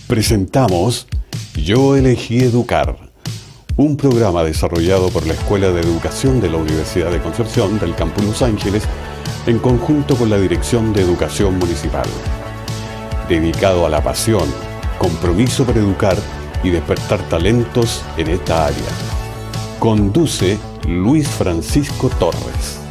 Presentamos Yo elegí educar, un programa desarrollado por la Escuela de Educación de la Universidad de Concepción del Campus Los Ángeles en conjunto con la Dirección de Educación Municipal. Dedicado a la pasión, compromiso para educar y despertar talentos en esta área. Conduce Luis Francisco Torres.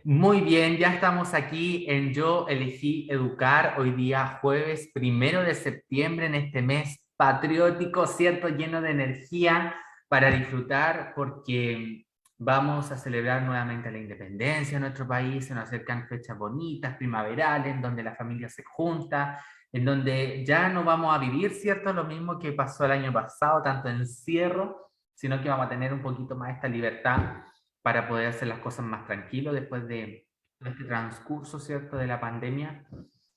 Muy bien, ya estamos aquí en Yo Elegí Educar, hoy día jueves 1 de septiembre, en este mes patriótico, ¿cierto? Lleno de energía para disfrutar, porque vamos a celebrar nuevamente la independencia de nuestro país, se nos acercan fechas bonitas, primaverales, en donde la familia se junta, en donde ya no vamos a vivir, ¿cierto? Lo mismo que pasó el año pasado, tanto encierro, sino que vamos a tener un poquito más esta libertad para poder hacer las cosas más tranquilo después de este transcurso, ¿cierto?, de la pandemia.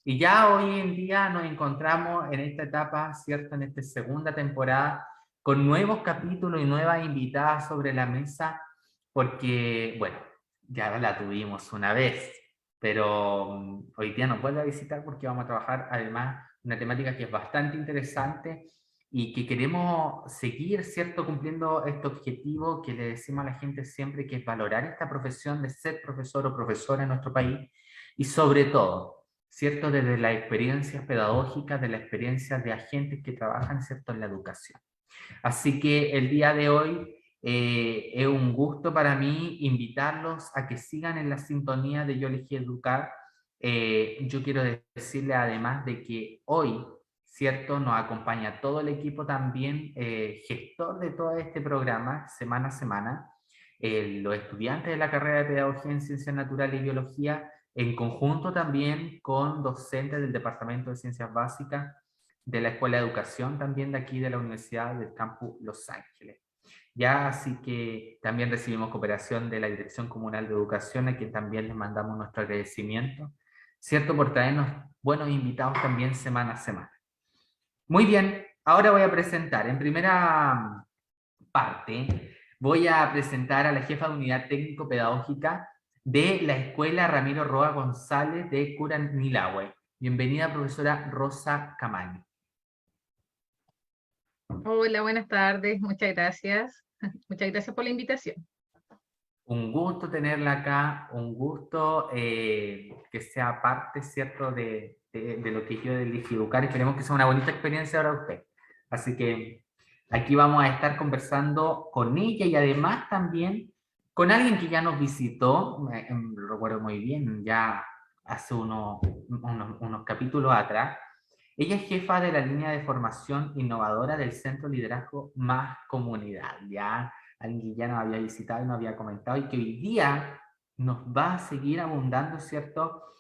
Y ya hoy en día nos encontramos en esta etapa, ¿cierto?, en esta segunda temporada, con nuevos capítulos y nuevas invitadas sobre la mesa, porque, bueno, ya la tuvimos una vez, pero hoy día nos vuelve a visitar porque vamos a trabajar además una temática que es bastante interesante y que queremos seguir, ¿cierto?, cumpliendo este objetivo que le decimos a la gente siempre, que es valorar esta profesión de ser profesor o profesora en nuestro país, y sobre todo, ¿cierto?, desde las experiencias pedagógicas, de las experiencias de agentes que trabajan, ¿cierto?, en la educación. Así que el día de hoy es un gusto para mí invitarlos a que sigan en la sintonía de Yo Elegí Educar. Yo quiero decirle además de que hoy, ¿cierto?, nos acompaña todo el equipo también, gestor de todo este programa, semana a semana, los estudiantes de la carrera de Pedagogía en Ciencias Naturales y Biología, en conjunto también con docentes del Departamento de Ciencias Básicas, de la Escuela de Educación también de aquí de la Universidad del Campus Los Ángeles. Ya, así que también recibimos cooperación de la Dirección Comunal de Educación, a quien también les mandamos nuestro agradecimiento, ¿cierto?, por traernos buenos invitados también semana a semana. Muy bien, ahora voy a presentar, en primera parte, voy a presentar a la jefa de unidad técnico-pedagógica de la Escuela Ramiro Roa González de Curanilahue. Bienvenida, profesora Rosa Camaño. Hola, buenas tardes, muchas gracias. Muchas gracias por la invitación. Un gusto tenerla acá, un gusto que sea parte, ¿cierto?, de lo que yo elegí educar. Esperemos que sea una bonita experiencia para usted. Así que aquí vamos a estar conversando con ella y además también con alguien que ya nos visitó, lo recuerdo muy bien, ya hace unos capítulos atrás. Ella es jefa de la línea de formación innovadora del Centro Liderazgo Más Comunidad, ya alguien que ya nos había visitado y nos había comentado, y que hoy día nos va a seguir abundando, ¿cierto?,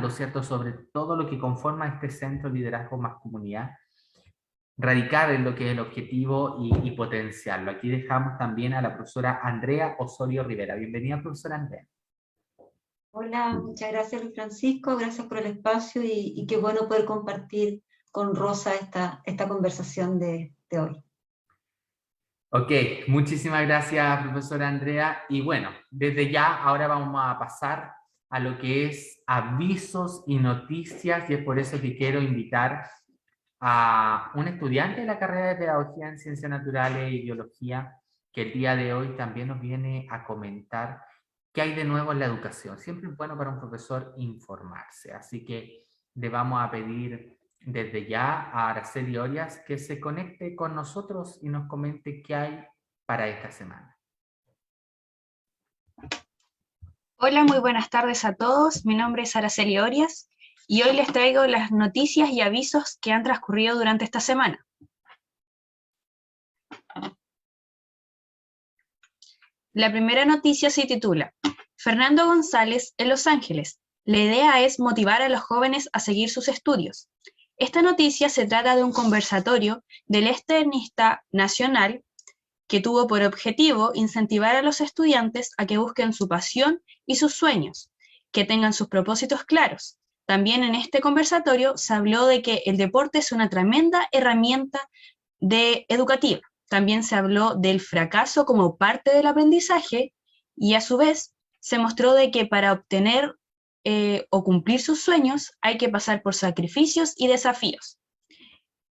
¿cierto?, sobre todo lo que conforma este Centro Liderazgo Más Comunidad, radicar en lo que es el objetivo y potenciarlo. Aquí dejamos también a la profesora Andrea Osorio Rivera. Bienvenida, profesora Andrea. Hola, muchas gracias Luis Francisco, gracias por el espacio y qué bueno poder compartir con Rosa esta conversación de hoy. Ok, muchísimas gracias, profesora Andrea. Y bueno, desde ya ahora vamos a pasar a lo que es avisos y noticias, y es por eso que quiero invitar a un estudiante de la carrera de Pedagogía en Ciencias Naturales y Biología, que el día de hoy también nos viene a comentar qué hay de nuevo en la educación. Siempre es bueno para un profesor informarse, así que le vamos a pedir desde ya a Araceli Orias que se conecte con nosotros y nos comente qué hay para esta semana. Hola, muy buenas tardes a todos. Mi nombre es Araceli Orias y hoy les traigo las noticias y avisos que han transcurrido durante esta semana. La primera noticia se titula Fernando González en Los Ángeles. La idea es motivar a los jóvenes a seguir sus estudios. Esta noticia se trata de un conversatorio del Estadista Nacional que tuvo por objetivo incentivar a los estudiantes a que busquen su pasión y sus sueños, que tengan sus propósitos claros. También en este conversatorio se habló de que el deporte es una tremenda herramienta educativa. También se habló del fracaso como parte del aprendizaje y a su vez se mostró de que para obtener o cumplir sus sueños hay que pasar por sacrificios y desafíos.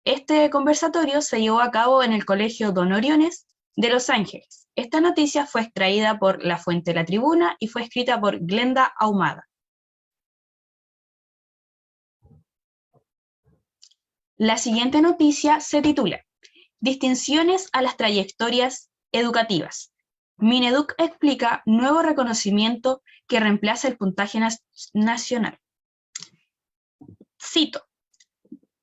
Este conversatorio se llevó a cabo en el Colegio Don Oriones de Los Ángeles. Esta noticia fue extraída por La Fuente de la Tribuna y fue escrita por Glenda Ahumada. La siguiente noticia se titula Distinciones a las trayectorias educativas. Mineduc explica nuevo reconocimiento que reemplaza el puntaje nacional. Cito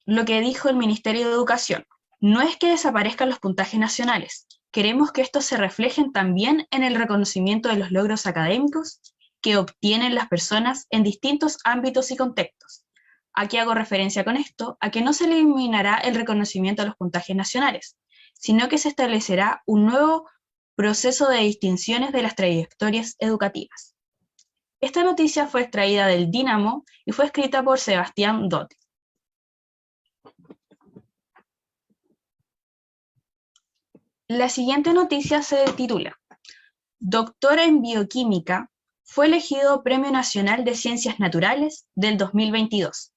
lo que dijo el Ministerio de Educación. No es que desaparezcan los puntajes nacionales, queremos que estos se reflejen también en el reconocimiento de los logros académicos que obtienen las personas en distintos ámbitos y contextos. Aquí hago referencia con esto a que no se eliminará el reconocimiento a los puntajes nacionales, sino que se establecerá un nuevo proceso de distinciones de las trayectorias educativas. Esta noticia fue extraída del Dínamo y fue escrita por Sebastián Dote. La siguiente noticia se titula Doctora en Bioquímica fue elegido Premio Nacional de Ciencias Naturales del 2022.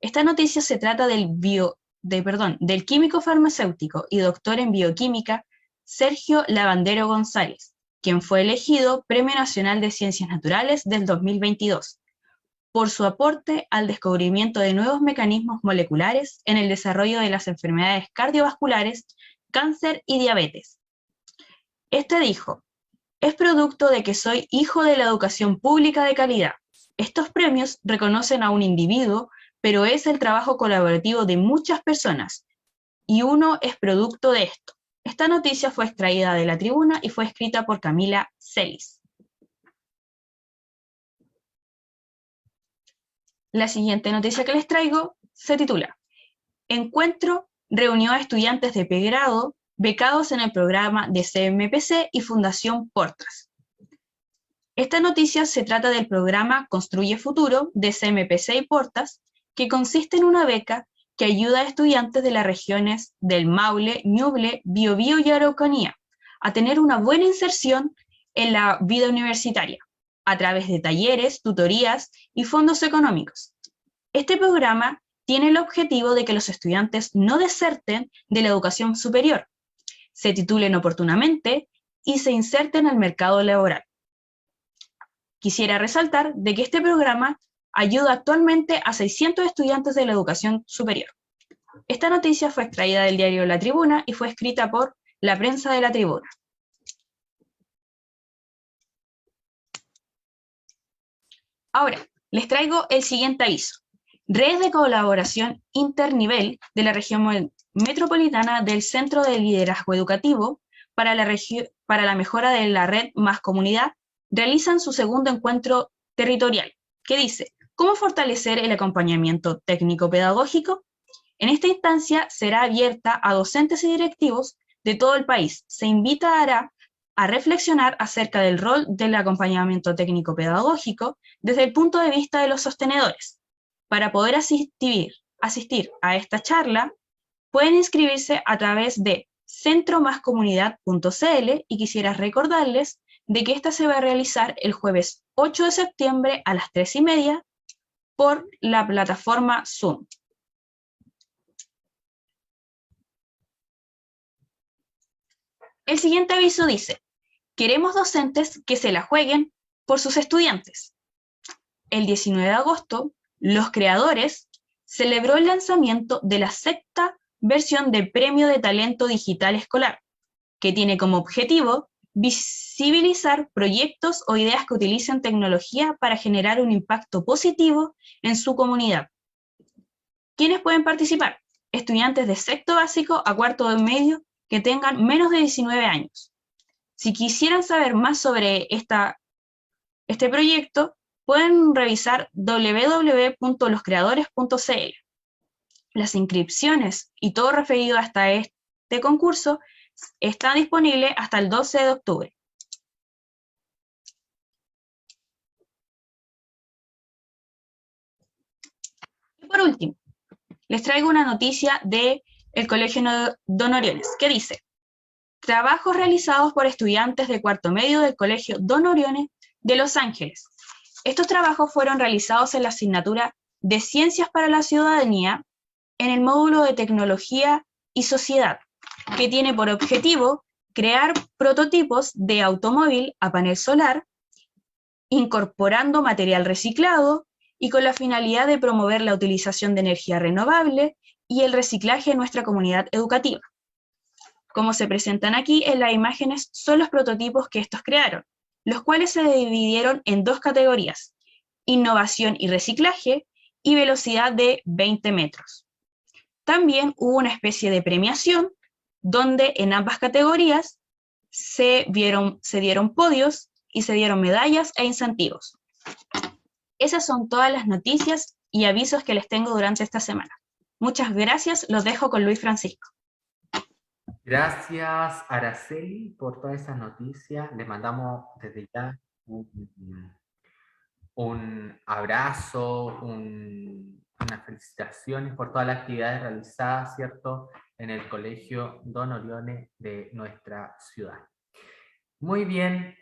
Esta noticia se trata del químico farmacéutico y doctor en bioquímica Sergio Lavandero González, quien fue elegido Premio Nacional de Ciencias Naturales del 2022, por su aporte al descubrimiento de nuevos mecanismos moleculares en el desarrollo de las enfermedades cardiovasculares, cáncer y diabetes. Este dijo, es producto de que soy hijo de la educación pública de calidad. Estos premios reconocen a un individuo, pero es el trabajo colaborativo de muchas personas, y uno es producto de esto. Esta noticia fue extraída de La Tribuna y fue escrita por Camila Celis. La siguiente noticia que les traigo se titula Encuentro reunió a estudiantes de pregrado becados en el programa de CMPC y Fundación Portas. Esta noticia se trata del programa Construye Futuro de CMPC y Portas, que consiste en una beca que ayuda a estudiantes de las regiones del Maule, Ñuble, Biobío y Araucanía a tener una buena inserción en la vida universitaria, a través de talleres, tutorías y fondos económicos. Este programa tiene el objetivo de que los estudiantes no deserten de la educación superior, se titulen oportunamente y se inserten al mercado laboral. Quisiera resaltar de que este programa ayuda actualmente a 600 estudiantes de la educación superior. Esta noticia fue extraída del diario La Tribuna y fue escrita por La Prensa de La Tribuna. Ahora, les traigo el siguiente aviso. Redes de colaboración internivel de la región metropolitana del Centro de Liderazgo Educativo para la mejora de la red Más Comunidad realizan su segundo encuentro territorial, que dice, ¿cómo fortalecer el acompañamiento técnico-pedagógico? En esta instancia será abierta a docentes y directivos de todo el país. Se invitará a reflexionar acerca del rol del acompañamiento técnico-pedagógico desde el punto de vista de los sostenedores. Para poder asistir a esta charla, pueden inscribirse a través de centromascomunidad.cl y quisiera recordarles de que esta se va a realizar el jueves 8 de septiembre a las 3:30 por la plataforma Zoom. El siguiente aviso dice, queremos docentes que se la jueguen por sus estudiantes. El 19 de agosto, Los Creadores celebró el lanzamiento de la 6ª versión del Premio de Talento Digital Escolar, que tiene como objetivo visibilizar proyectos o ideas que utilicen tecnología para generar un impacto positivo en su comunidad. ¿Quiénes pueden participar? Estudiantes de sexto básico a cuarto de medio que tengan menos de 19 años. Si quisieran saber más sobre este proyecto, pueden revisar www.loscreadores.cl. Las inscripciones y todo referido hasta este concurso está disponible hasta el 12 de octubre. Y por último, les traigo una noticia del Colegio Don Oriones, que dice, trabajos realizados por estudiantes de cuarto medio del Colegio Don Oriones de Los Ángeles. Estos trabajos fueron realizados en la asignatura de Ciencias para la Ciudadanía en el módulo de Tecnología y Sociedad, que tiene por objetivo crear prototipos de automóvil a panel solar, incorporando material reciclado y con la finalidad de promover la utilización de energía renovable y el reciclaje en nuestra comunidad educativa. Como se presentan aquí en las imágenes, son los prototipos que estos crearon, los cuales se dividieron en dos categorías: innovación y reciclaje y velocidad de 20 metros. También hubo una especie de premiación, donde en ambas categorías se dieron podios y se dieron medallas e incentivos. Esas son todas las noticias y avisos que les tengo durante esta semana. Muchas gracias, los dejo con Luis Francisco. Gracias, Araceli, por todas esas noticias. Le mandamos desde ya un abrazo, unas felicitaciones por todas las actividades realizadas, ¿cierto?, en el Colegio Don Orione de nuestra ciudad. Muy bien,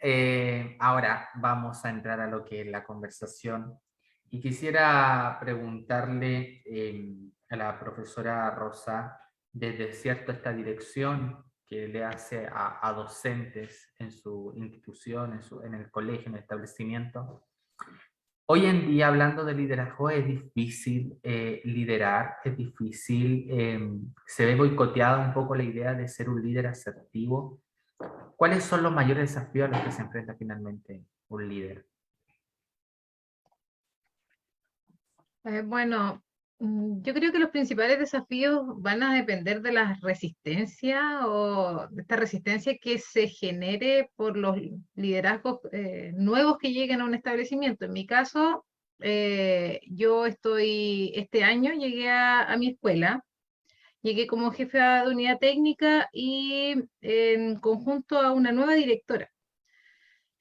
ahora vamos a entrar a lo que es la conversación. Y quisiera preguntarle a la profesora Rosa, desde cierto esta dirección que le hace a docentes en su institución, en el colegio, en el establecimiento. Hoy en día, hablando de liderazgo, es difícil liderar, es difícil, se ve boicoteada un poco la idea de ser un líder asertivo. ¿Cuáles son los mayores desafíos a los que se enfrenta finalmente un líder? Bueno, yo creo que los principales desafíos van a depender de la resistencia o de esta resistencia que se genere por los liderazgos nuevos que lleguen a un establecimiento. En mi caso, este año llegué a mi escuela, llegué como jefa de unidad técnica y en conjunto a una nueva directora.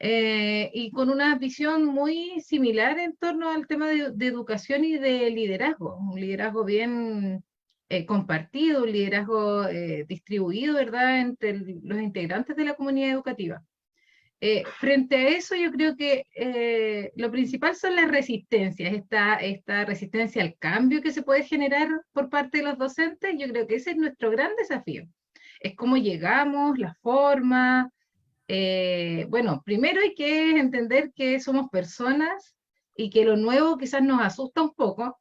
Y con una visión muy similar en torno al tema de educación y de liderazgo, un liderazgo bien compartido, un liderazgo distribuido, ¿verdad?, entre los integrantes de la comunidad educativa. Frente a eso, yo creo que lo principal son las resistencias, esta resistencia al cambio que se puede generar por parte de los docentes. Yo creo que ese es nuestro gran desafío. Es cómo llegamos, la forma. Bueno, primero hay que entender que somos personas y que lo nuevo quizás nos asusta un poco,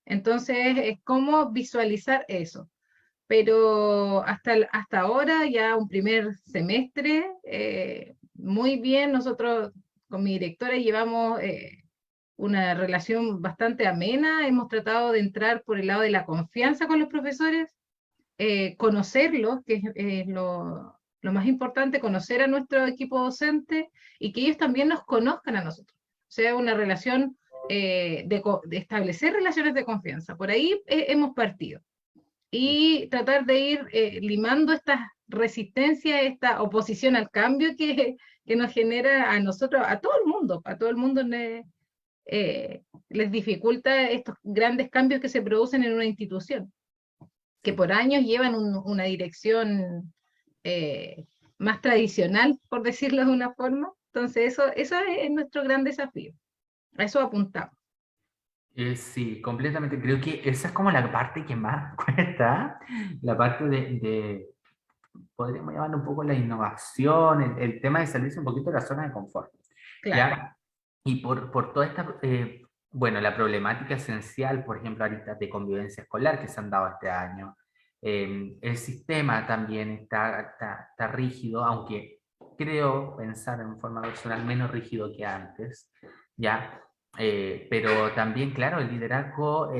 entonces es cómo visualizar eso. Pero hasta ahora, ya un primer semestre, muy bien, nosotros con mi directora llevamos una relación bastante amena, hemos tratado de entrar por el lado de la confianza con los profesores, conocerlos, que es lo más importante, conocer a nuestro equipo docente y que ellos también nos conozcan a nosotros. O sea, una relación de establecer relaciones de confianza. Por ahí hemos partido. Y tratar de ir limando esta resistencia, esta oposición al cambio que nos genera a nosotros, a todo el mundo les dificulta estos grandes cambios que se producen en una institución, que por años llevan una dirección más tradicional, por decirlo de una forma. Entonces eso es nuestro gran desafío. A eso apuntamos. Sí, completamente. Creo que esa es como la parte que más cuesta, la parte podríamos llamar un poco la innovación, el tema de salirse un poquito de la zona de confort. Claro. ¿Ya? Y por toda esta, bueno, la problemática esencial, por ejemplo, ahorita de convivencia escolar que se han dado este año, el sistema también está rígido, aunque creo pensar en forma personal menos rígido que antes, ¿ya? Pero también, claro, el liderazgo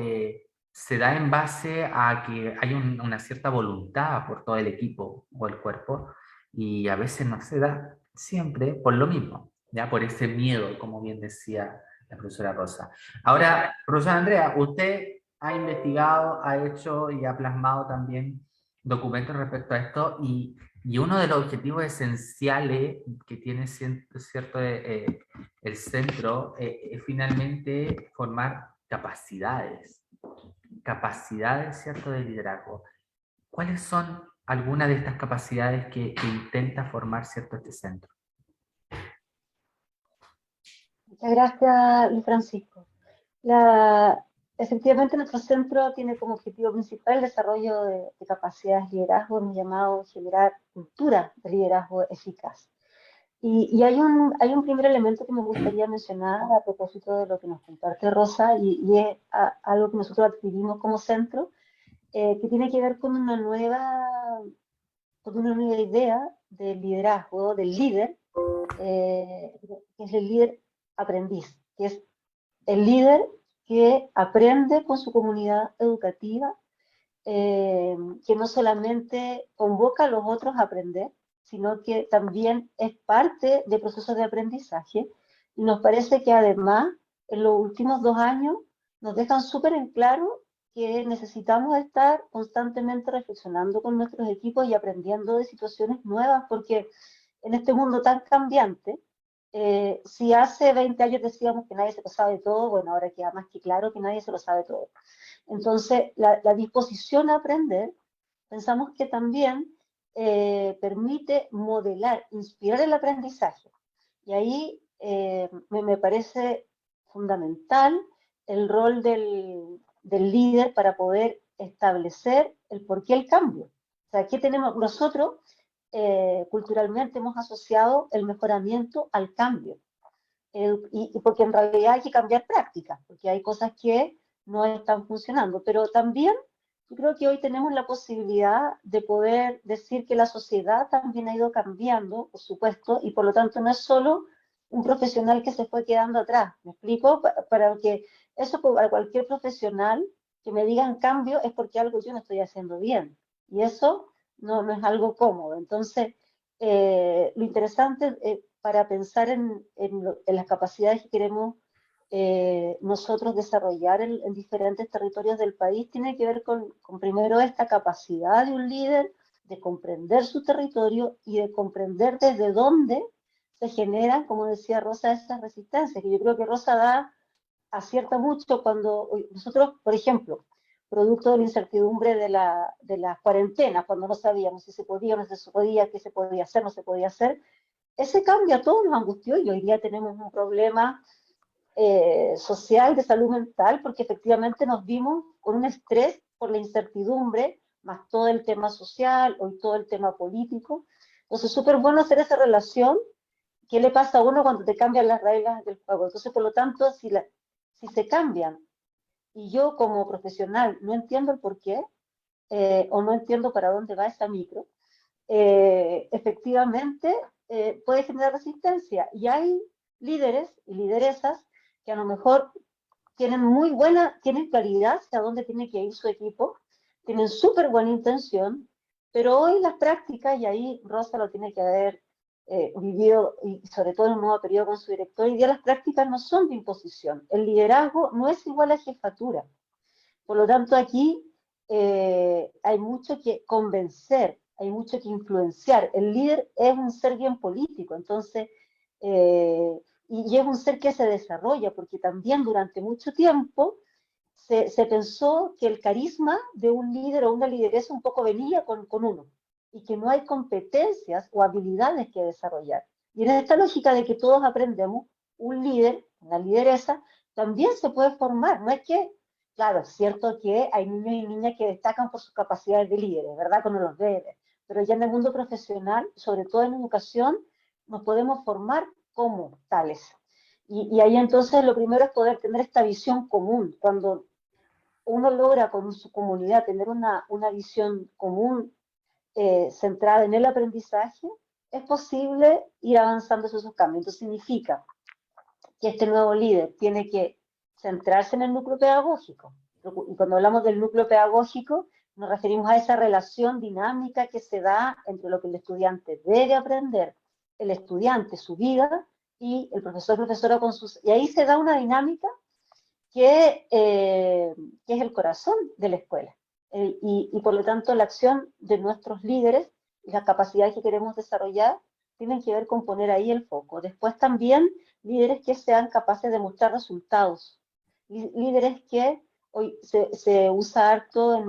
se da en base a que hay una cierta voluntad por todo el equipo o el cuerpo, y a veces no se da siempre por lo mismo, ¿ya? Por ese miedo, como bien decía la profesora Rosa. Ahora, profesora Andrea, usted ha investigado, ha hecho y ha plasmado también documentos respecto a esto, y uno de los objetivos esenciales que tiene cierto el centro es finalmente formar capacidades, ¿cierto?, de liderazgo. ¿Cuáles son algunas de estas capacidades que intenta formar, cierto, este centro? Muchas gracias, Luis Francisco. Efectivamente, nuestro centro tiene como objetivo principal el desarrollo de capacidades de liderazgo, hemos llamado generar cultura de liderazgo eficaz. Y hay un primer elemento que me gustaría mencionar a propósito de lo que nos comparte Rosa, y es algo que nosotros adquirimos como centro, que tiene que ver con una nueva idea del liderazgo, del líder, que es el líder aprendiz, que es el líder que aprende con su comunidad educativa, que no solamente convoca a los otros a aprender, sino que también es parte de procesos de aprendizaje. Y nos parece que además, en los últimos 2 años, nos dejan súper en claro que necesitamos estar constantemente reflexionando con nuestros equipos y aprendiendo de situaciones nuevas, porque en este mundo tan cambiante, si hace 20 años decíamos que nadie se lo sabe todo, bueno, ahora queda más que claro que nadie se lo sabe todo. Entonces, la disposición a aprender, pensamos que también permite modelar, inspirar el aprendizaje. Y ahí me parece fundamental el rol del líder para poder establecer el por qué el cambio. O sea, ¿qué tenemos nosotros? Culturalmente hemos asociado el mejoramiento al cambio. Y porque en realidad hay que cambiar prácticas, porque hay cosas que no están funcionando. Pero también yo creo que hoy tenemos la posibilidad de poder decir que la sociedad también ha ido cambiando, por supuesto, y por lo tanto no es solo un profesional que se fue quedando atrás. ¿Me explico? Para que eso, para cualquier profesional que me digan cambio es porque algo yo no estoy haciendo bien. Y eso no es algo cómodo. Entonces, lo interesante para pensar en las capacidades que queremos nosotros desarrollar en diferentes territorios del país tiene que ver con primero esta capacidad de un líder de comprender su territorio y de comprender desde dónde se generan, como decía Rosa, esas resistencias, que yo creo que Rosa acierta mucho cuando nosotros, por ejemplo, producto de la incertidumbre de las cuarentenas, cuando no sabíamos si se podía o no se podía, qué se podía hacer, no se podía hacer, ese cambio a todos nos angustió y hoy día tenemos un problema social de salud mental porque efectivamente nos vimos con un estrés por la incertidumbre, más todo el tema social, hoy todo el tema político. Entonces, súper bueno hacer esa relación. ¿Qué le pasa a uno cuando te cambian las reglas del juego? Entonces, por lo tanto, si se cambian y yo como profesional no entiendo el por qué o no entiendo para dónde va esa micro, efectivamente puede generar resistencia. Y hay líderes y lideresas que a lo mejor tienen claridad hacia dónde tiene que ir su equipo, tienen súper buena intención, pero hoy las prácticas, y ahí Rosa lo tiene que haber vivido, y sobre todo en un nuevo periodo con su director, hoy día las prácticas no son de imposición. El liderazgo no es igual a jefatura. Por lo tanto, aquí hay mucho que convencer, hay mucho que influenciar. El líder es un ser bien político, entonces, y es un ser que se desarrolla, porque también durante mucho tiempo se pensó que el carisma de un líder o una lideresa un poco venía con uno, y que no hay competencias o habilidades que desarrollar. Y en esta lógica de que todos aprendemos, un líder, una lideresa, también se puede formar, no es que claro, es cierto que hay niños y niñas que destacan por sus capacidades de líderes, ¿verdad? Cuando los ve, pero ya en el mundo profesional, sobre todo en educación, nos podemos formar como tales. Y ahí entonces lo primero es poder tener esta visión común. Cuando uno logra con su comunidad tener una visión común centrada en el aprendizaje, es posible ir avanzando hacia esos cambios. Entonces significa que este nuevo líder tiene que centrarse en el núcleo pedagógico. Y cuando hablamos del núcleo pedagógico, nos referimos a esa relación dinámica que se da entre lo que el estudiante debe aprender, el estudiante, su vida, y el profesor, profesora con sus... Y ahí se da una dinámica que es el corazón de la escuela. Y por lo tanto la acción de nuestros líderes y las capacidades que queremos desarrollar tienen que ver con poner ahí el foco. Después también líderes que sean capaces de mostrar resultados. Líderes que hoy se usa harto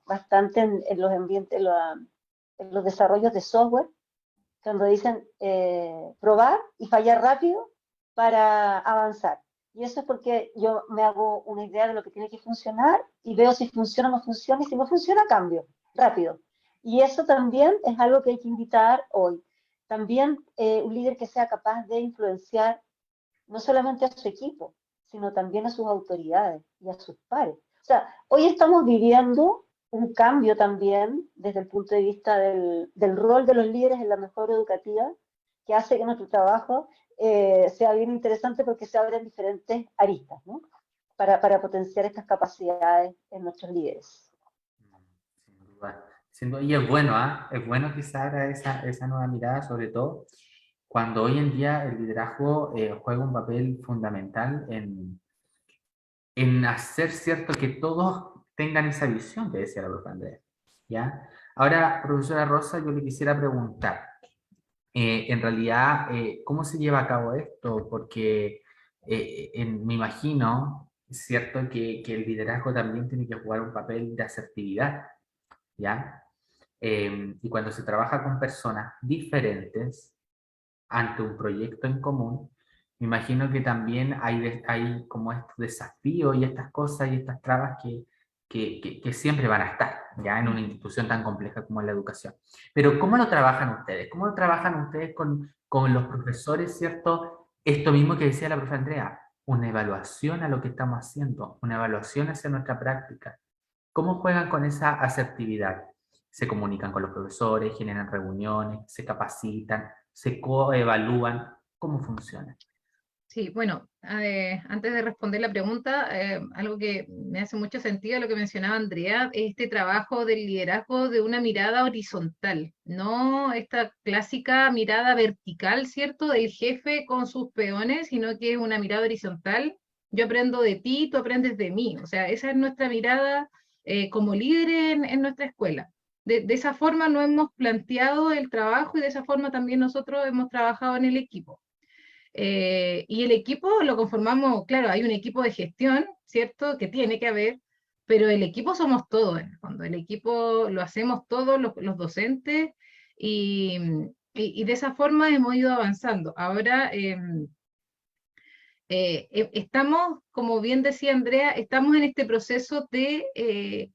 bastante en los ambientes, en los desarrollos de software, cuando dicen probar y fallar rápido para avanzar. Y eso es porque yo me hago una idea de lo que tiene que funcionar y veo si funciona o no funciona, y si no funciona, cambio, rápido. Y eso también es algo que hay que invitar hoy. También un líder que sea capaz de influenciar no solamente a su equipo, sino también a sus autoridades y a sus pares. O sea, hoy estamos viviendo un cambio también desde el punto de vista del rol de los líderes en la mejora educativa, que hace que nuestro trabajo sea bien interesante porque se abren diferentes aristas, ¿no? Para potenciar estas capacidades en nuestros líderes. Sin duda. Sin duda. Y es bueno, ¿ah? Es bueno que se abra esa nueva mirada, sobre todo cuando hoy en día el liderazgo juega un papel fundamental en hacer cierto que todos tengan esa visión que decía la profesora Andrea, ¿ya? Ahora, profesora Rosa, yo le quisiera preguntar, en realidad, ¿cómo se lleva a cabo esto? Porque me imagino, es cierto, que el liderazgo también tiene que jugar un papel de asertividad, ¿ya? Y cuando se trabaja con personas diferentes ante un proyecto en común, me imagino que también hay como estos desafíos y estas cosas y estas trabas que siempre van a estar, ya en una institución tan compleja como es la educación. Pero ¿cómo lo trabajan ustedes? ¿Cómo lo trabajan ustedes con los profesores, cierto? Esto mismo que decía la profe Andrea, una evaluación a lo que estamos haciendo, una evaluación hacia nuestra práctica. ¿Cómo juegan con esa asertividad? Se comunican con los profesores, generan reuniones, se capacitan, se coevalúan. ¿Cómo funciona? Sí, bueno, antes de responder la pregunta, algo que me hace mucho sentido lo que mencionaba Andrea, este trabajo del liderazgo de una mirada horizontal, no esta clásica mirada vertical, ¿cierto?, del jefe con sus peones, sino que es una mirada horizontal. Yo aprendo de ti, tú aprendes de mí. O sea, esa es nuestra mirada como líderes en nuestra escuela. De esa forma no hemos planteado el trabajo y de esa forma también nosotros hemos trabajado en el equipo. Y el equipo lo conformamos, claro, hay un equipo de gestión, ¿cierto? Que tiene que haber, pero el equipo somos todos, en el fondo. El equipo lo hacemos todos los docentes y, y de esa forma hemos ido avanzando. Ahora estamos, como bien decía Andrea, estamos en este proceso de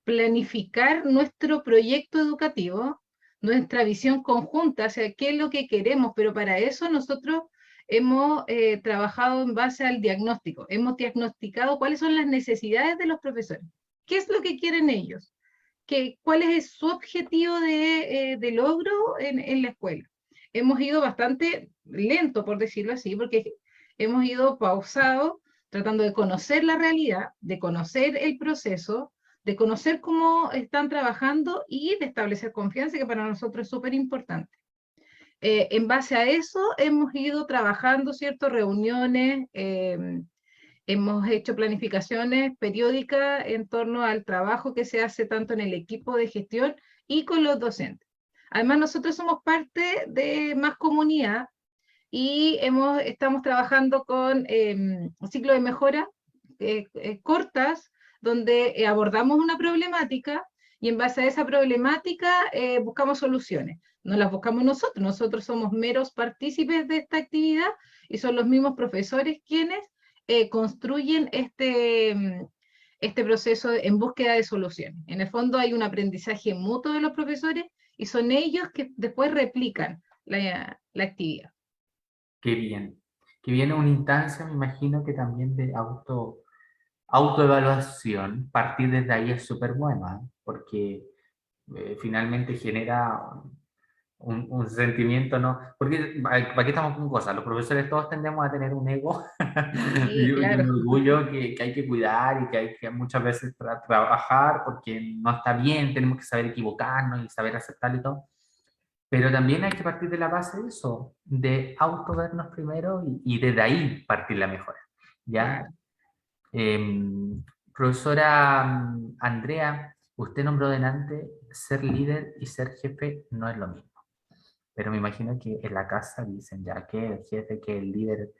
planificar nuestro proyecto educativo, nuestra visión conjunta, o sea, qué es lo que queremos, pero para eso nosotros hemos trabajado en base al diagnóstico, hemos diagnosticado cuáles son las necesidades de los profesores, qué es lo que quieren ellos, cuál es su objetivo de logro en la escuela. Hemos ido bastante lento, por decirlo así, porque hemos ido pausado, tratando de conocer la realidad, de conocer el proceso, de conocer cómo están trabajando y de establecer confianza, que para nosotros es súper importante. En base a eso hemos ido trabajando, ¿cierto? Reuniones, hemos hecho planificaciones periódicas en torno al trabajo que se hace tanto en el equipo de gestión y con los docentes. Además, nosotros somos parte de Más Comunidad y estamos trabajando con ciclos de mejora cortas, donde abordamos una problemática y en base a esa problemática buscamos soluciones. No las buscamos nosotros, nosotros somos meros partícipes de esta actividad y son los mismos profesores quienes construyen este proceso en búsqueda de soluciones. En el fondo hay un aprendizaje mutuo de los profesores y son ellos que después replican la actividad. Qué bien. Que viene una instancia, me imagino que también de autoevaluación. Partir desde ahí es súper bueno, ¿eh? Porque finalmente genera un sentimiento, ¿no? Porque, ¿para qué estamos con cosas? Los profesores todos tendemos a tener un ego Sí, y claro. un orgullo que hay que cuidar y que hay que muchas veces trabajar porque no está bien, tenemos que saber equivocarnos y saber aceptarlo y todo. Pero también hay que partir de la base de eso, de autovernos primero y desde ahí partir la mejora, ¿ya? Claro. Profesora Andrea, usted nombró delante ser líder y ser jefe no es lo mismo, pero me imagino que en la casa dicen ya que el jefe, que el líder,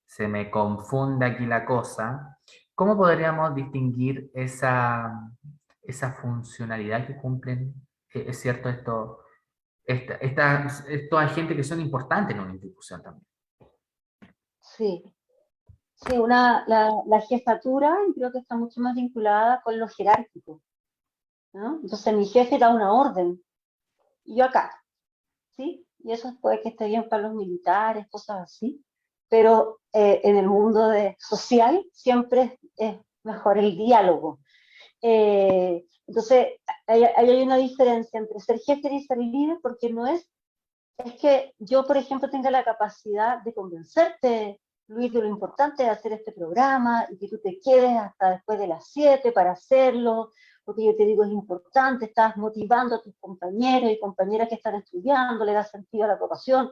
se me confunde aquí la cosa. ¿Cómo podríamos distinguir esa funcionalidad que cumplen, es cierto, estos agentes que son importantes en una institución también? Sí, sí, la jefatura creo que está mucho más vinculada con lo jerárquico, ¿no? Entonces mi jefe da una orden y yo acá, ¿sí? Y eso puede que esté bien para los militares, cosas así, pero en el mundo social siempre es mejor el diálogo. Entonces, ahí hay una diferencia entre ser jefe y ser líder, porque no es que yo, por ejemplo, tenga la capacidad de convencerte, Luis, de lo importante de hacer este programa y que tú te quedes hasta después de las 7 para hacerlo, porque yo te digo es importante, estás motivando a tus compañeros y compañeras que están estudiando, le das sentido a la vocación.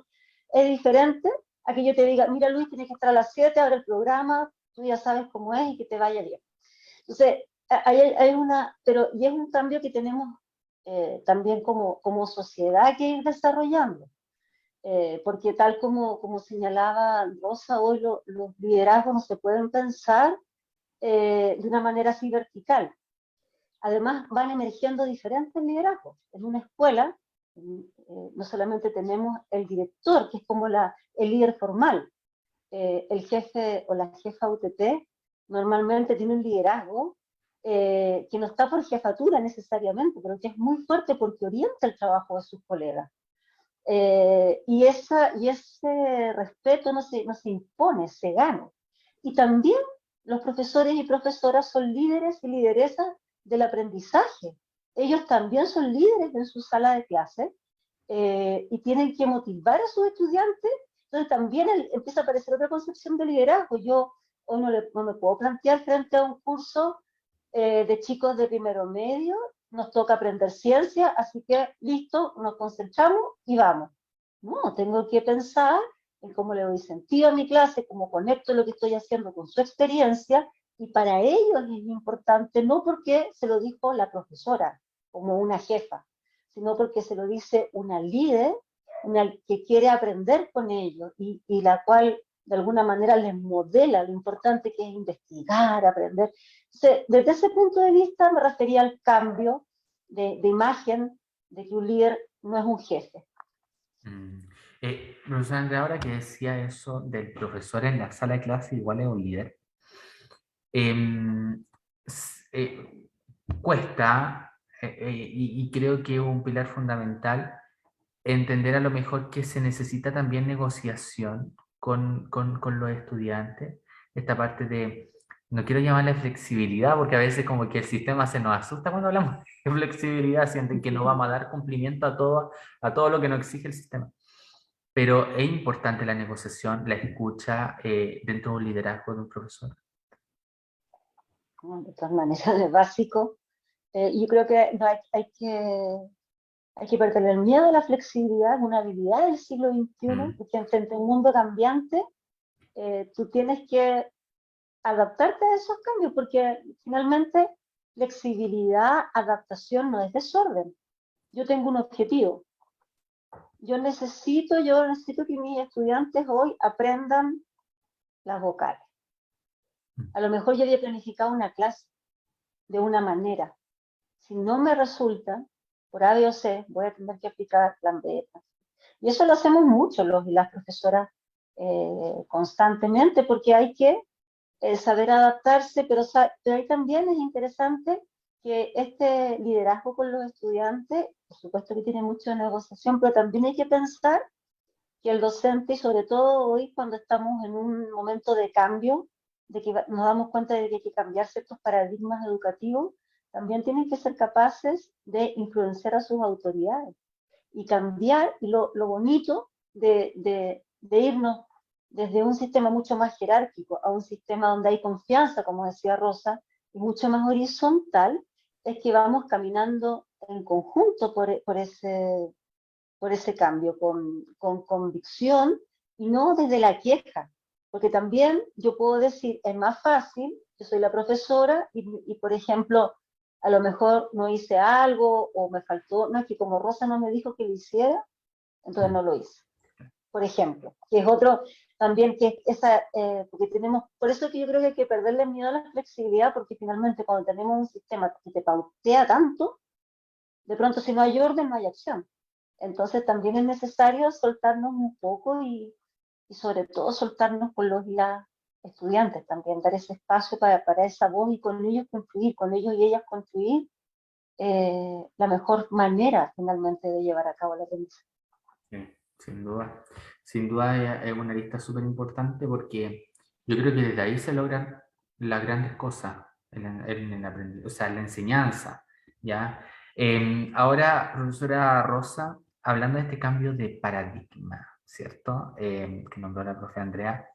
Es diferente a que yo te diga, mira Luis, tienes que estar a las 7, abre el programa, tú ya sabes cómo es y que te vaya bien. Entonces, hay una, pero y es un cambio que tenemos también como sociedad que ir desarrollando. Porque tal como señalaba Rosa, hoy los liderazgos no se pueden pensar de una manera así vertical. Además, van emergiendo diferentes liderazgos. En una escuela, no solamente tenemos el director, que es como el líder formal, el jefe o la jefa UTT normalmente tiene un liderazgo que no está por jefatura necesariamente, pero que es muy fuerte porque orienta el trabajo de sus colegas. Y ese respeto no se impone, se gana. Y también los profesores y profesoras son líderes y lideresas del aprendizaje. Ellos también son líderes en su sala de clase y tienen que motivar a sus estudiantes. Entonces también empieza a aparecer otra concepción de liderazgo. Yo hoy no me puedo plantear frente a un curso de chicos de primero medio, nos toca aprender ciencia, así que listo, nos concentramos y vamos. No, tengo que pensar en cómo le doy sentido a mi clase, cómo conecto lo que estoy haciendo con su experiencia, y para ellos es importante, no porque se lo dijo la profesora, como una jefa, sino porque se lo dice una líder, una que quiere aprender con ellos y la cual de alguna manera les modela lo importante que es investigar, aprender. Entonces, desde ese punto de vista me refería al cambio de imagen de que un líder no es un jefe. Profesora Andrea, ahora que decía eso del profesor en la sala de clase, igual es un líder. Em, cuesta, y creo que es un pilar fundamental, entender a lo mejor que se necesita también negociación con los estudiantes. Esta parte de, no quiero llamarle flexibilidad, porque a veces como que el sistema se nos asusta cuando hablamos de flexibilidad, sienten que no vamos a dar cumplimiento a todo lo que nos exige el sistema. Pero es importante la negociación, la escucha dentro de un liderazgo de un profesor. De todas maneras, es básico. Yo creo que no hay que perder el miedo a la flexibilidad, es una habilidad del siglo XXI, porque frente a un mundo cambiante, tú tienes que adaptarte a esos cambios, porque finalmente flexibilidad, adaptación no es desorden. Yo tengo un objetivo. Yo necesito que mis estudiantes hoy aprendan las vocales. A lo mejor yo había planificado una clase de una manera. Si no me resulta, por A, B o C, voy a tener que aplicar plan B. Y eso lo hacemos mucho los y las profesoras constantemente, porque hay que saber adaptarse, pero ahí también es interesante que este liderazgo con los estudiantes, por supuesto que tiene mucho de negociación, pero también hay que pensar que el docente, y sobre todo hoy cuando estamos en un momento de cambio, de que nos damos cuenta de que hay que cambiar ciertos paradigmas educativos, también tienen que ser capaces de influenciar a sus autoridades y cambiar, y lo bonito de irnos desde un sistema mucho más jerárquico a un sistema donde hay confianza, como decía Rosa, y mucho más horizontal, es que vamos caminando en conjunto por ese cambio, con convicción y no desde la queja, porque también yo puedo decir, es más fácil, yo soy la profesora y por ejemplo, a lo mejor no hice algo o me faltó, no es que como Rosa no me dijo que lo hiciera, entonces no lo hice. Por ejemplo, que es otro también que porque tenemos, por eso que yo creo que hay que perderle miedo a la flexibilidad, porque finalmente cuando tenemos un sistema que te pautea tanto, de pronto si no hay orden, no hay acción. Entonces también es necesario soltarnos un poco y y sobre todo soltarnos con los y las estudiantes también, dar ese espacio para esa voz y con ellos construir, con ellos y ellas construir la mejor manera finalmente de llevar a cabo la aprendizaje. Sí, sin duda es una lista súper importante porque yo creo que desde ahí se logran las grandes cosas en el aprendizaje, o sea, la enseñanza, ¿ya? Ahora, profesora Rosa, hablando de este cambio de paradigma, ¿cierto? Que nombró la profe Andrea,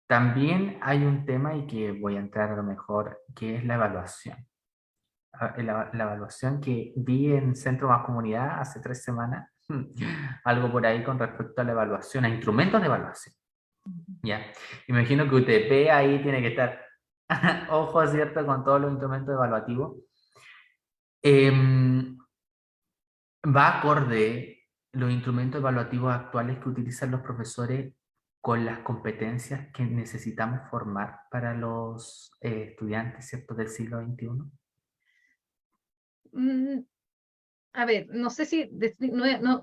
también hay un tema y que voy a entrar a lo mejor, que es la evaluación. La evaluación que vi en Centro Más Comunidad hace 3 semanas, algo por ahí con respecto a la evaluación, a instrumentos de evaluación. ¿Ya? Imagino que UTP ahí tiene que estar, ojo, ¿cierto?, con todos los instrumentos evaluativos. Va acorde los instrumentos evaluativos actuales que utilizan los profesores con las competencias que necesitamos formar para los estudiantes, ¿cierto?, del siglo XXI. A ver, no sé si,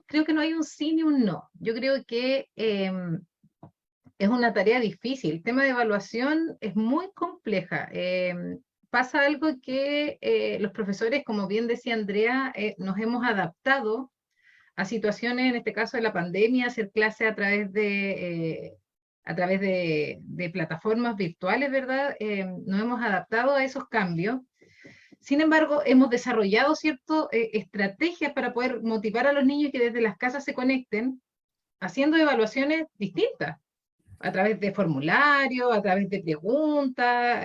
creo que no hay un sí ni un no. Yo creo que es una tarea difícil. El tema de evaluación es muy compleja. Pasa algo que los profesores, como bien decía Andrea, nos hemos adaptado a situaciones, en este caso de la pandemia, hacer clase a través de plataformas virtuales, ¿verdad? Nos hemos adaptado a esos cambios. Sin embargo, hemos desarrollado ciertas estrategias para poder motivar a los niños que desde las casas se conecten, haciendo evaluaciones distintas, a través de formularios, a través de preguntas,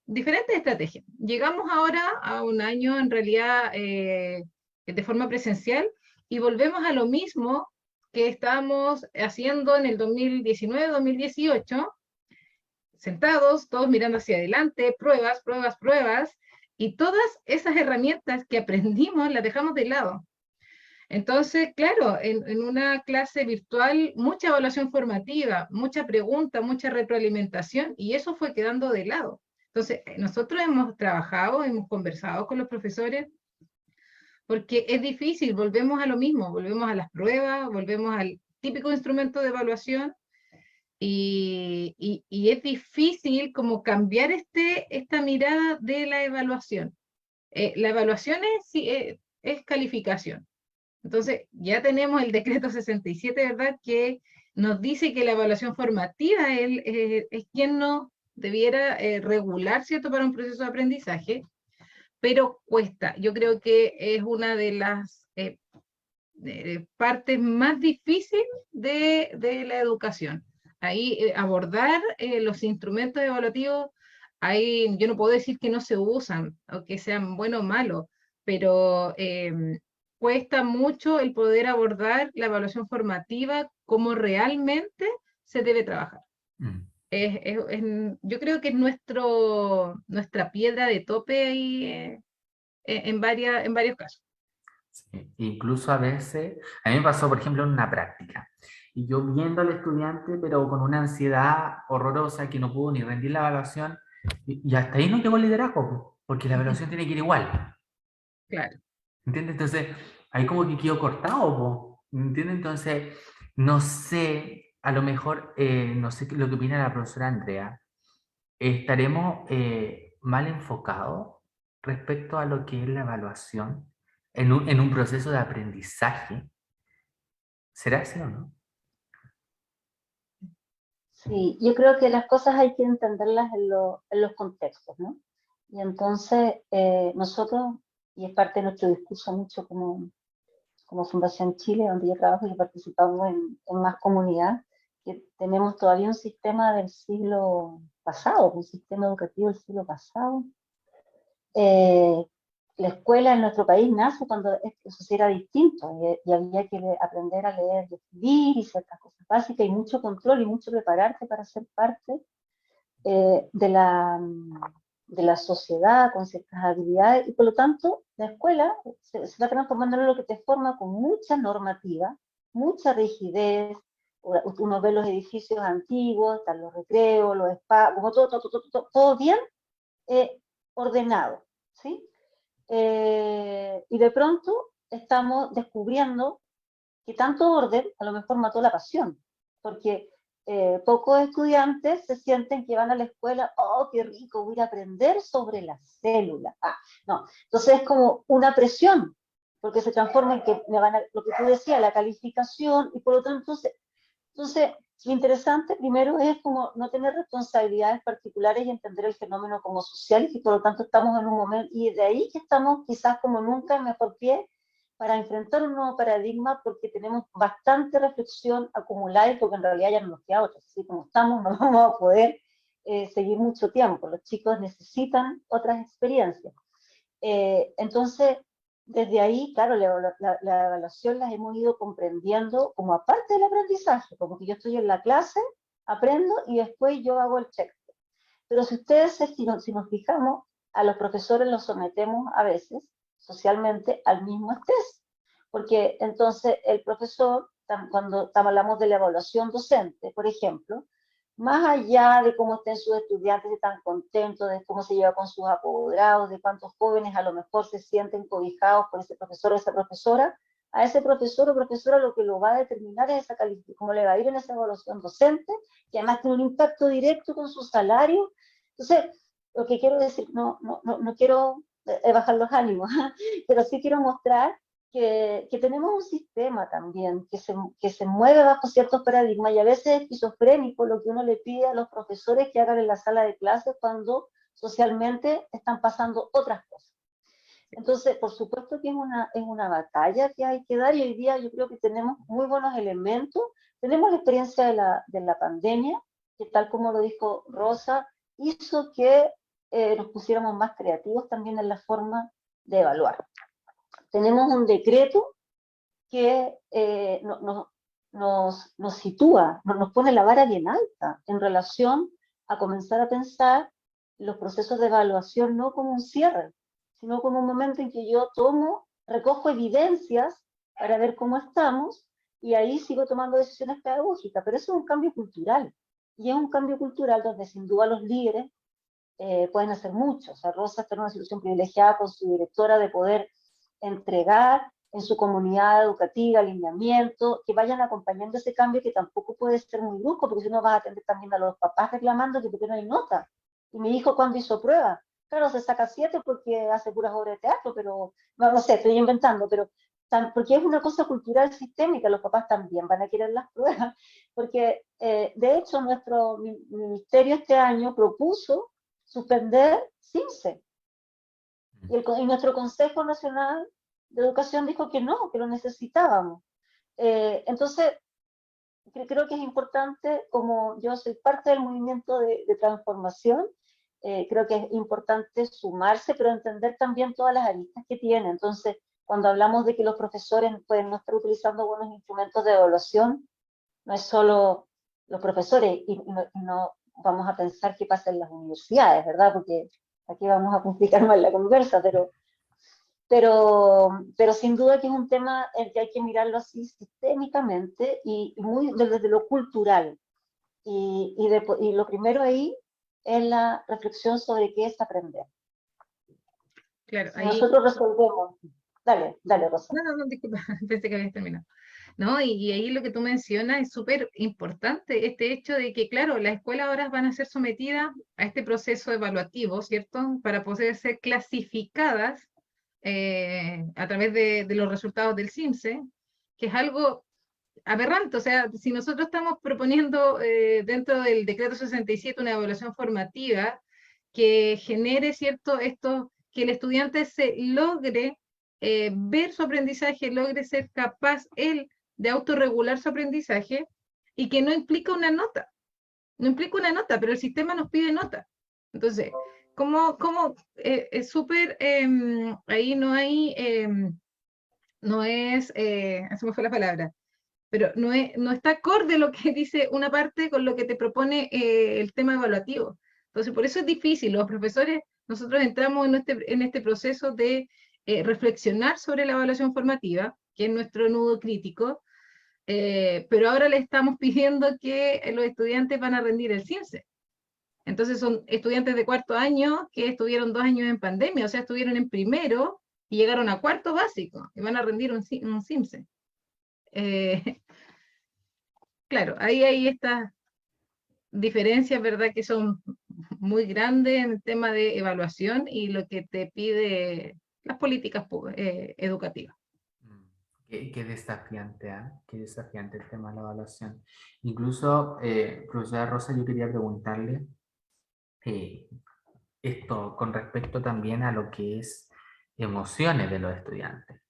diferentes estrategias. Llegamos ahora a un año, en realidad, de forma presencial, y volvemos a lo mismo que estábamos haciendo en el 2019-2018, sentados, todos mirando hacia adelante, pruebas, pruebas, pruebas, y todas esas herramientas que aprendimos las dejamos de lado. Entonces, claro, en una clase virtual, mucha evaluación formativa, mucha pregunta, mucha retroalimentación, y eso fue quedando de lado. Entonces, nosotros hemos trabajado, hemos conversado con los profesores, porque es difícil, volvemos a lo mismo, volvemos a las pruebas, volvemos al típico instrumento de evaluación, y es difícil como cambiar esta mirada de la evaluación. La evaluación es calificación. Entonces, ya tenemos el decreto 67, ¿verdad?, que nos dice que la evaluación formativa es quien nos debiera regular, ¿cierto?, para un proceso de aprendizaje, pero cuesta. Yo creo que es una de las partes más difíciles de la educación. Ahí abordar los instrumentos evaluativos, ahí yo no puedo decir que no se usan o que sean buenos o malos, pero cuesta mucho el poder abordar la evaluación formativa como realmente se debe trabajar. Yo creo que es nuestra piedra de tope ahí en varios casos. Sí, incluso a veces, a mí me pasó, por ejemplo, en una práctica, y yo viendo al estudiante, pero con una ansiedad horrorosa que no pudo ni rendir la evaluación, y hasta ahí no llegó el liderazgo, porque la evaluación tiene que ir igual. Claro. ¿Entiendes? Entonces, ahí como que quedó cortado, po. ¿Entiendes? Entonces, no sé, a lo mejor, no sé lo que opina la profesora Andrea, estaremos mal enfocados respecto a lo que es la evaluación en un proceso de aprendizaje. ¿Será así o no? Sí, yo creo que las cosas hay que entenderlas en los contextos, ¿no? Y entonces nosotros, y es parte de nuestro discurso mucho como Fundación Chile, donde yo trabajo y participamos en Más Comunidad, que tenemos todavía un sistema del siglo pasado, un sistema educativo del siglo pasado. La escuela en nuestro país nace cuando eso sí era distinto y había que aprender a leer y escribir y ciertas cosas básicas y mucho control y mucho prepararte para ser parte de la sociedad con ciertas habilidades y por lo tanto la escuela se va transformando en lo que te forma con mucha normativa, mucha rigidez. Uno ve los edificios antiguos, están los recreos, los spas, como todo bien ordenado, ¿sí? Y de pronto estamos descubriendo que tanto orden a lo mejor mató la pasión, porque pocos estudiantes se sienten que van a la escuela, oh, qué rico, voy a aprender sobre las células. No, entonces es como una presión, porque se transforma en que me van a, lo que tú decías, la calificación, y por lo tanto, entonces lo interesante primero es como no tener responsabilidades particulares y entender el fenómeno como social, y por lo tanto estamos en un momento, y de ahí que estamos quizás como nunca en mejor pie para enfrentar un nuevo paradigma, porque tenemos bastante reflexión acumulada, y porque en realidad ya no nos queda otra, así como estamos no vamos a poder seguir mucho tiempo, los chicos necesitan otras experiencias. Entonces, desde ahí, claro, la evaluación las hemos ido comprendiendo como aparte del aprendizaje, como que yo estoy en la clase, aprendo y después yo hago el check. Pero si ustedes, si nos fijamos, a los profesores los sometemos a veces socialmente al mismo estrés, porque entonces el profesor, cuando hablamos de la evaluación docente, por ejemplo, más allá de cómo estén sus estudiantes, de tan contentos, de cómo se lleva con sus apoderados, de cuántos jóvenes a lo mejor se sienten cobijados por ese profesor o esa profesora, a ese profesor o profesora lo que lo va a determinar es esa calificación, cómo le va a ir en esa evaluación docente, que además tiene un impacto directo con su salario. Entonces, lo que quiero decir, no quiero bajar los ánimos, pero sí quiero mostrar que tenemos un sistema también que se mueve bajo ciertos paradigmas, y a veces es esquizofrénico lo que uno le pide a los profesores que hagan en la sala de clases cuando socialmente están pasando otras cosas. Entonces, por supuesto que es una batalla que hay que dar, y hoy día yo creo que tenemos muy buenos elementos. Tenemos la experiencia de la pandemia, que tal como lo dijo Rosa, hizo que nos pusiéramos más creativos también en la forma de evaluar. Tenemos un decreto que nos sitúa, nos pone la vara bien alta en relación a comenzar a pensar los procesos de evaluación no como un cierre, sino como un momento en que yo recojo evidencias para ver cómo estamos, y ahí sigo tomando decisiones pedagógicas. Pero eso es un cambio cultural, y es un cambio cultural donde sin duda los líderes pueden hacer mucho. O sea, Rosa está en una situación privilegiada con su directora de poder entregar en su comunidad educativa alineamiento, que vayan acompañando ese cambio, que tampoco puede ser muy brusco, porque si no vas a atender también a los papás reclamando que por qué no hay nota. Y mi hijo, cuando hizo prueba, claro, se saca 7 porque hace puras obras de teatro, pero no sé, estoy inventando, pero porque es una cosa cultural sistémica, los papás también van a querer las pruebas, porque de hecho nuestro ministerio este año propuso suspender CIMSE, y nuestro Consejo Nacional de Educación dijo que no, que lo necesitábamos. Entonces, creo que es importante, como yo soy parte del movimiento de transformación, creo que es importante sumarse, pero entender también todas las aristas que tiene. Entonces, cuando hablamos de que los profesores pueden no estar utilizando buenos instrumentos de evaluación, no es solo los profesores, y no vamos a pensar qué pasa en las universidades, ¿verdad? Porque aquí vamos a complicar más la conversa, pero sin duda que es un tema en que hay que mirarlo así sistémicamente y muy desde lo cultural. Y lo primero ahí es la reflexión sobre qué es aprender. Claro, Si ahí... nosotros resolvemos... Dale, Rosa. No, disculpa, pensé que habías terminado. ¿No? Y ahí lo que tú mencionas es súper importante, este hecho de que, claro, las escuelas ahora van a ser sometidas a este proceso evaluativo, ¿cierto? Para poder ser clasificadas a través de los resultados del CIMSE, que es algo aberrante. O sea, si nosotros estamos proponiendo dentro del decreto 67 una evaluación formativa que genere, ¿cierto?, esto, que el estudiante se logre ver su aprendizaje, logre ser capaz él de autorregular su aprendizaje, y que no implica una nota. No implica una nota, pero el sistema nos pide nota. Entonces, ¿cómo es súper, ahí no hay, no es, se me fue la palabra, pero no está acorde lo que dice una parte con lo que te propone el tema evaluativo. Entonces, por eso es difícil. Los profesores, nosotros entramos en este proceso de reflexionar sobre la evaluación formativa, que es nuestro nudo crítico, pero ahora le estamos pidiendo que los estudiantes van a rendir el CIMSE. Entonces son estudiantes de cuarto año que estuvieron 2 años en pandemia, o sea, estuvieron en primero y llegaron a cuarto básico, y van a rendir un CIMSE. Claro, ahí hay estas diferencias, ¿verdad? Que son muy grandes en el tema de evaluación y lo que te pide las políticas educativas. Qué desafiante, ¿ah? Qué desafiante el tema de la evaluación. Incluso, profesora Rosa, yo quería preguntarle esto con respecto también a lo que es emociones de los estudiantes.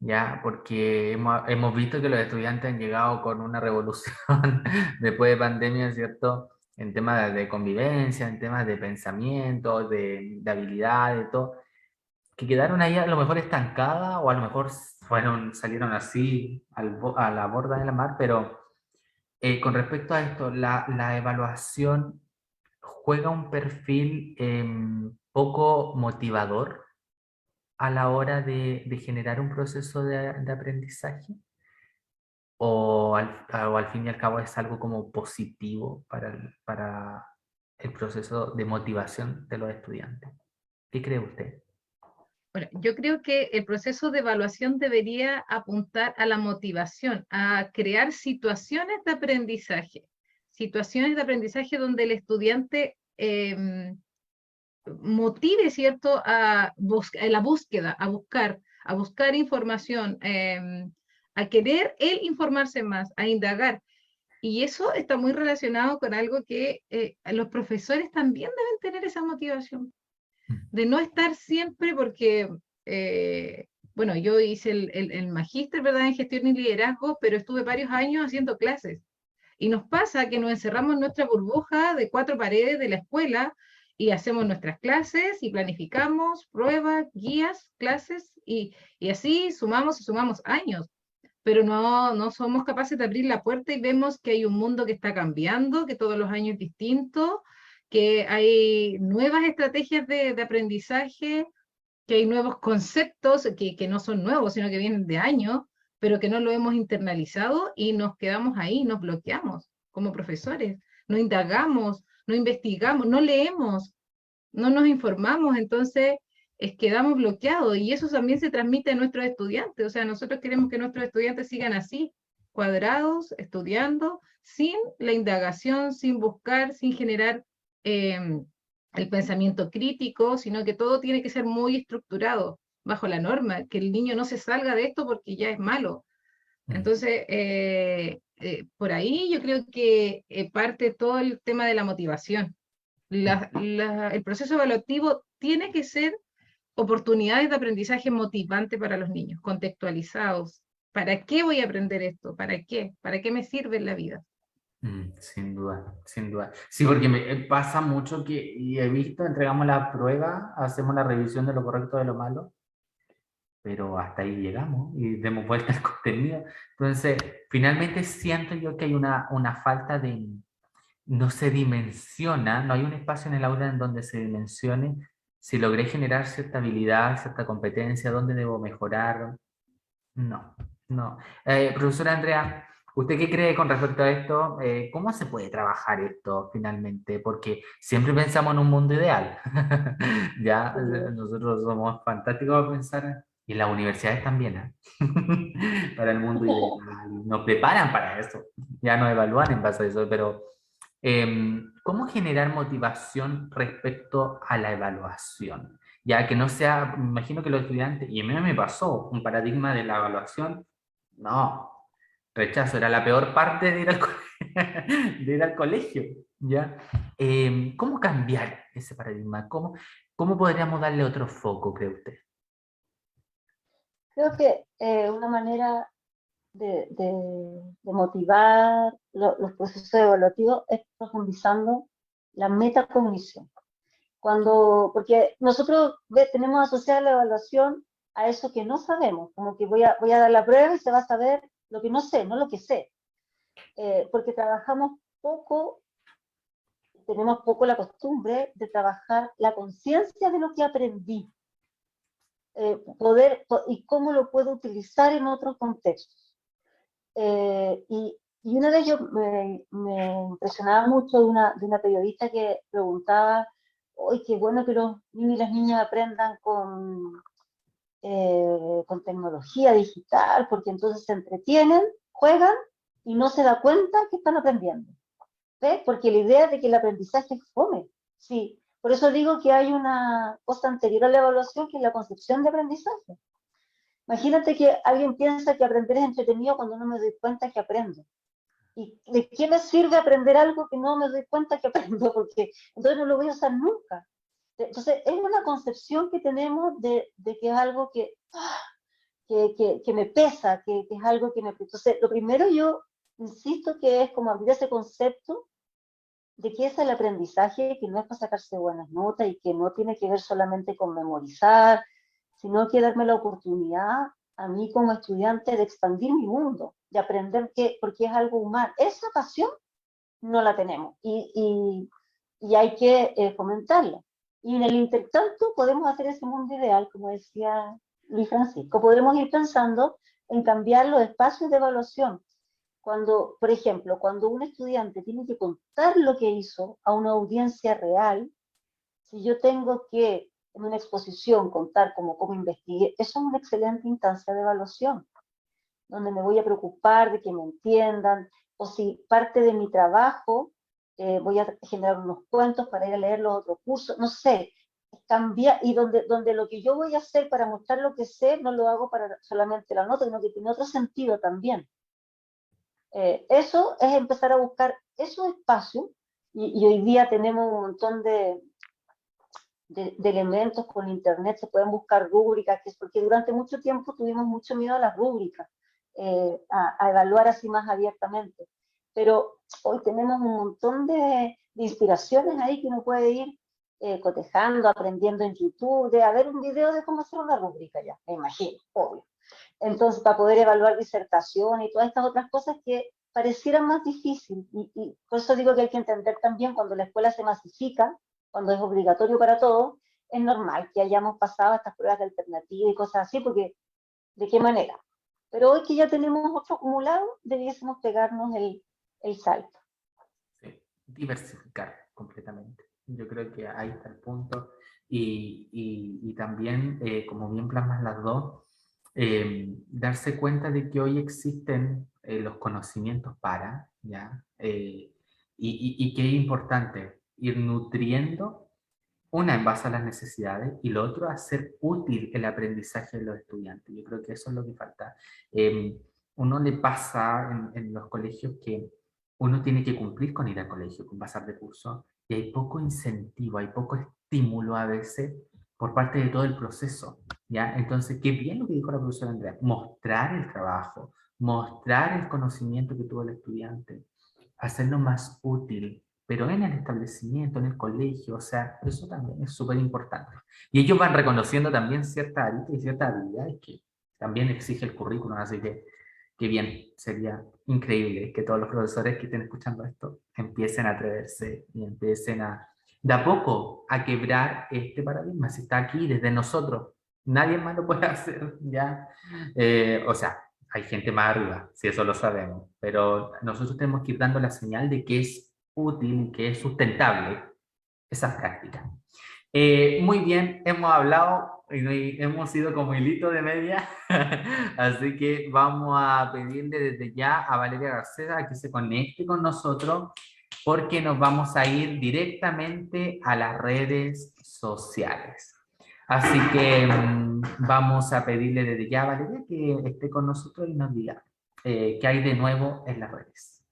Ya, porque hemos visto que los estudiantes han llegado con una revolución después de pandemia, ¿cierto? En temas de convivencia, en temas de pensamiento, de habilidades, todo, que quedaron ahí a lo mejor estancadas o a lo mejor salieron así a la borda de la mar, pero con respecto a esto, la evaluación juega un perfil poco motivador a la hora de generar un proceso de aprendizaje, o al fin y al cabo es algo como positivo para el proceso de motivación de los estudiantes. ¿Qué cree usted? Bueno, yo creo que el proceso de evaluación debería apuntar a la motivación, a crear situaciones de aprendizaje donde el estudiante motive, ¿cierto?, a la búsqueda, a buscar información, a querer él informarse más, a indagar. Y eso está muy relacionado con algo que los profesores también deben tener esa motivación, de no estar siempre porque, bueno, yo hice el magíster, ¿verdad?, en gestión y liderazgo, pero estuve varios años haciendo clases. Y nos pasa que nos encerramos en nuestra burbuja de 4 paredes de la escuela y hacemos nuestras clases y planificamos pruebas, guías, clases y así sumamos y sumamos años. Pero no somos capaces de abrir la puerta y vemos que hay un mundo que está cambiando, que todos los años es distinto, que hay nuevas estrategias de aprendizaje, que hay nuevos conceptos que no son nuevos, sino que vienen de años, pero que no lo hemos internalizado y nos quedamos ahí, nos bloqueamos como profesores, no indagamos, no investigamos, no leemos, no nos informamos, entonces quedamos bloqueados y eso también se transmite a nuestros estudiantes, o sea, nosotros queremos que nuestros estudiantes sigan así, cuadrados, estudiando, sin la indagación, sin buscar, sin generar el pensamiento crítico, sino que todo tiene que ser muy estructurado bajo la norma, que el niño no se salga de esto porque ya es malo. Entonces, por ahí yo creo que parte todo el tema de la motivación. El proceso evaluativo tiene que ser oportunidades de aprendizaje motivante para los niños, contextualizados. ¿Para qué voy a aprender esto? ¿Para qué? ¿Para qué me sirve en la vida? Sin duda, sin duda. Sí, porque me pasa mucho que, y he visto, entregamos la prueba, hacemos la revisión de lo correcto de lo malo, pero hasta ahí llegamos y demos vuelta al contenido. Entonces, finalmente siento yo que hay una falta de, no se dimensiona, no hay un espacio en el aula en donde se dimensione si logré generar cierta habilidad, cierta competencia, dónde debo mejorar. No, no. Profesora Andrea, ¿usted qué cree con respecto a esto? ¿Cómo se puede trabajar esto finalmente? Porque siempre pensamos en un mundo ideal. Ya, nosotros somos fantásticos a pensar, y las universidades también, ¿eh? Para el mundo ideal. Nos preparan para eso. Ya nos evalúan en base a eso, pero ¿cómo generar motivación respecto a la evaluación? Ya que no sea, me imagino que los estudiantes, y a mí me pasó un paradigma de la evaluación, no, rechazo, era la peor parte de ir de ir al colegio, ¿ya? ¿Cómo cambiar ese paradigma? ¿Cómo podríamos darle otro foco, cree usted? Creo que una manera de motivar los procesos evaluativos es profundizando la metacognición. Porque nosotros tenemos asociada la evaluación a eso que no sabemos, como que voy a dar la prueba y se va a saber lo que no sé, no lo que sé. Porque trabajamos poco, tenemos poco la costumbre de trabajar la conciencia de lo que aprendí, y cómo lo puedo utilizar en otros contextos. Y una vez me impresionaba mucho de una periodista que preguntaba, ¡ay, qué bueno que los niños y las niñas aprendan con tecnología digital, porque entonces se entretienen, juegan y no se da cuenta que están aprendiendo. ¿Ves? Porque la idea de que el aprendizaje es fome. Sí, por eso digo que hay una cosa anterior a la evaluación, que es la concepción de aprendizaje. Imagínate que alguien piensa que aprender es entretenido cuando no me doy cuenta que aprendo. ¿Y de qué me sirve aprender algo que no me doy cuenta que aprendo? Porque entonces no lo voy a usar nunca. Entonces, es una concepción que tenemos de que es algo que me pesa, que es algo que me... Entonces, lo primero yo insisto que es como abrir ese concepto de que es el aprendizaje, que no es para sacarse buenas notas y que no tiene que ver solamente con memorizar, sino que darme la oportunidad a mí como estudiante de expandir mi mundo, de aprender porque es algo humano. Esa pasión no la tenemos y hay que fomentarla. Y en el intertanto podemos hacer ese mundo ideal, como decía Luis Francisco. Podremos ir pensando en cambiar los espacios de evaluación. Cuando, por ejemplo, cuando un estudiante tiene que contar lo que hizo a una audiencia real, si yo tengo que en una exposición contar cómo investigué, eso es una excelente instancia de evaluación, donde me voy a preocupar de que me entiendan, o si parte de mi trabajo voy a generar unos cuentos para ir a leer los otros cursos, no sé, cambiar, y donde lo que yo voy a hacer para mostrar lo que sé, no lo hago para solamente la nota, sino que tiene otro sentido también. Eso es empezar a buscar esos espacios, y hoy día tenemos un montón de elementos con internet, se pueden buscar rúbricas, que es porque durante mucho tiempo tuvimos mucho miedo a las rúbricas, a evaluar así más abiertamente. Pero hoy tenemos un montón de inspiraciones ahí que uno puede ir cotejando, aprendiendo en YouTube, de ver un video de cómo hacer una rúbrica ya, me imagino, obvio. Entonces, para poder evaluar disertación y todas estas otras cosas que parecieran más difíciles. Y por eso digo que hay que entender también cuando la escuela se masifica, cuando es obligatorio para todos, es normal que hayamos pasado estas pruebas de alternativa y cosas así, porque ¿de qué manera? Pero hoy que ya tenemos otro acumulado, debiésemos pegarnos el salto. Sí, diversificar completamente. Yo creo que ahí está el punto. Y también, como bien plasmas las dos, darse cuenta de que hoy existen los conocimientos para, ¿ya? Y que es importante ir nutriendo, una en base a las necesidades y lo otro hacer útil el aprendizaje de los estudiantes. Yo creo que eso es lo que falta. Uno le pasa en los colegios que uno tiene que cumplir con ir al colegio, con pasar de curso, y hay poco incentivo, hay poco estímulo a veces por parte de todo el proceso, ¿ya? Entonces, qué bien lo que dijo la profesora Andrea, mostrar el trabajo, mostrar el conocimiento que tuvo el estudiante, hacerlo más útil, pero en el establecimiento, en el colegio, o sea, eso también es súper importante. Y ellos van reconociendo también ciertas aristas y ciertas habilidades que también exige el currículum, así que bien, sería increíble que todos los profesores que estén escuchando esto empiecen a atreverse y empiecen de a poco a quebrar este paradigma. Si está aquí desde nosotros, nadie más lo puede hacer, ¿ya? O sea, hay gente más arriba, si eso lo sabemos, pero nosotros tenemos que ir dando la señal de que es útil y que es sustentable esa práctica. Muy bien, hemos hablado y hemos ido como hilito de media, así que vamos a pedirle desde ya a Valeria García que se conecte con nosotros porque nos vamos a ir directamente a las redes sociales. Así que vamos a pedirle desde ya a Valeria que esté con nosotros y nos diga qué hay de nuevo en las redes.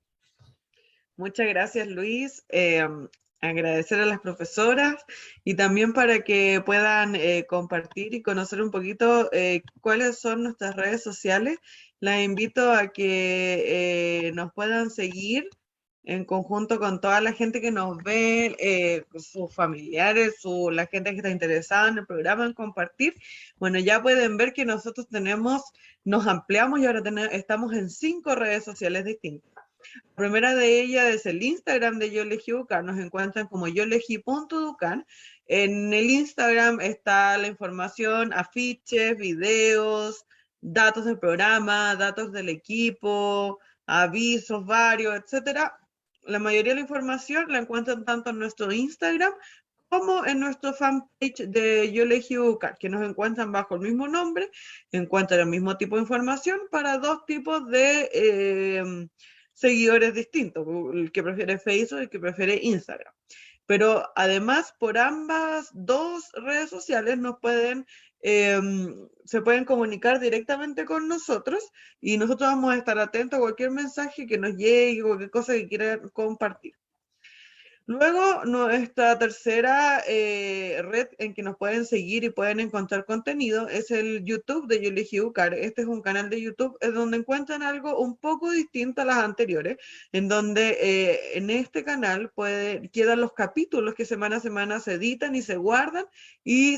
Muchas gracias, Luis. Agradecer a las profesoras y también para que puedan compartir y conocer un poquito cuáles son nuestras redes sociales. Las invito a que nos puedan seguir en conjunto con toda la gente que nos ve, sus familiares, la gente que está interesada en el programa, en compartir. Bueno, ya pueden ver que nosotros nos ampliamos y ahora estamos en 5 redes sociales distintas. La primera de ellas es el Instagram de Yo Elegí Educar, nos encuentran como yoelegí.educar. En el Instagram está la información, afiches, videos, datos del programa, datos del equipo, avisos varios, etcétera. La mayoría de la información la encuentran tanto en nuestro Instagram como en nuestro fanpage de Yo Elegí Educar, que nos encuentran bajo el mismo nombre, encuentran el mismo tipo de información para dos tipos de seguidores distintos, el que prefiere Facebook y el que prefiere Instagram. Pero además, por ambas dos redes sociales se pueden comunicar directamente con nosotros y nosotros vamos a estar atentos a cualquier mensaje que nos llegue, cualquier cosa que quieran compartir. Luego, nuestra tercera red en que nos pueden seguir y pueden encontrar contenido es el YouTube de Yo Elegí Educar. Este es un canal de YouTube en donde encuentran algo un poco distinto a las anteriores, en donde en este canal quedan los capítulos que semana a semana se editan y se guardan y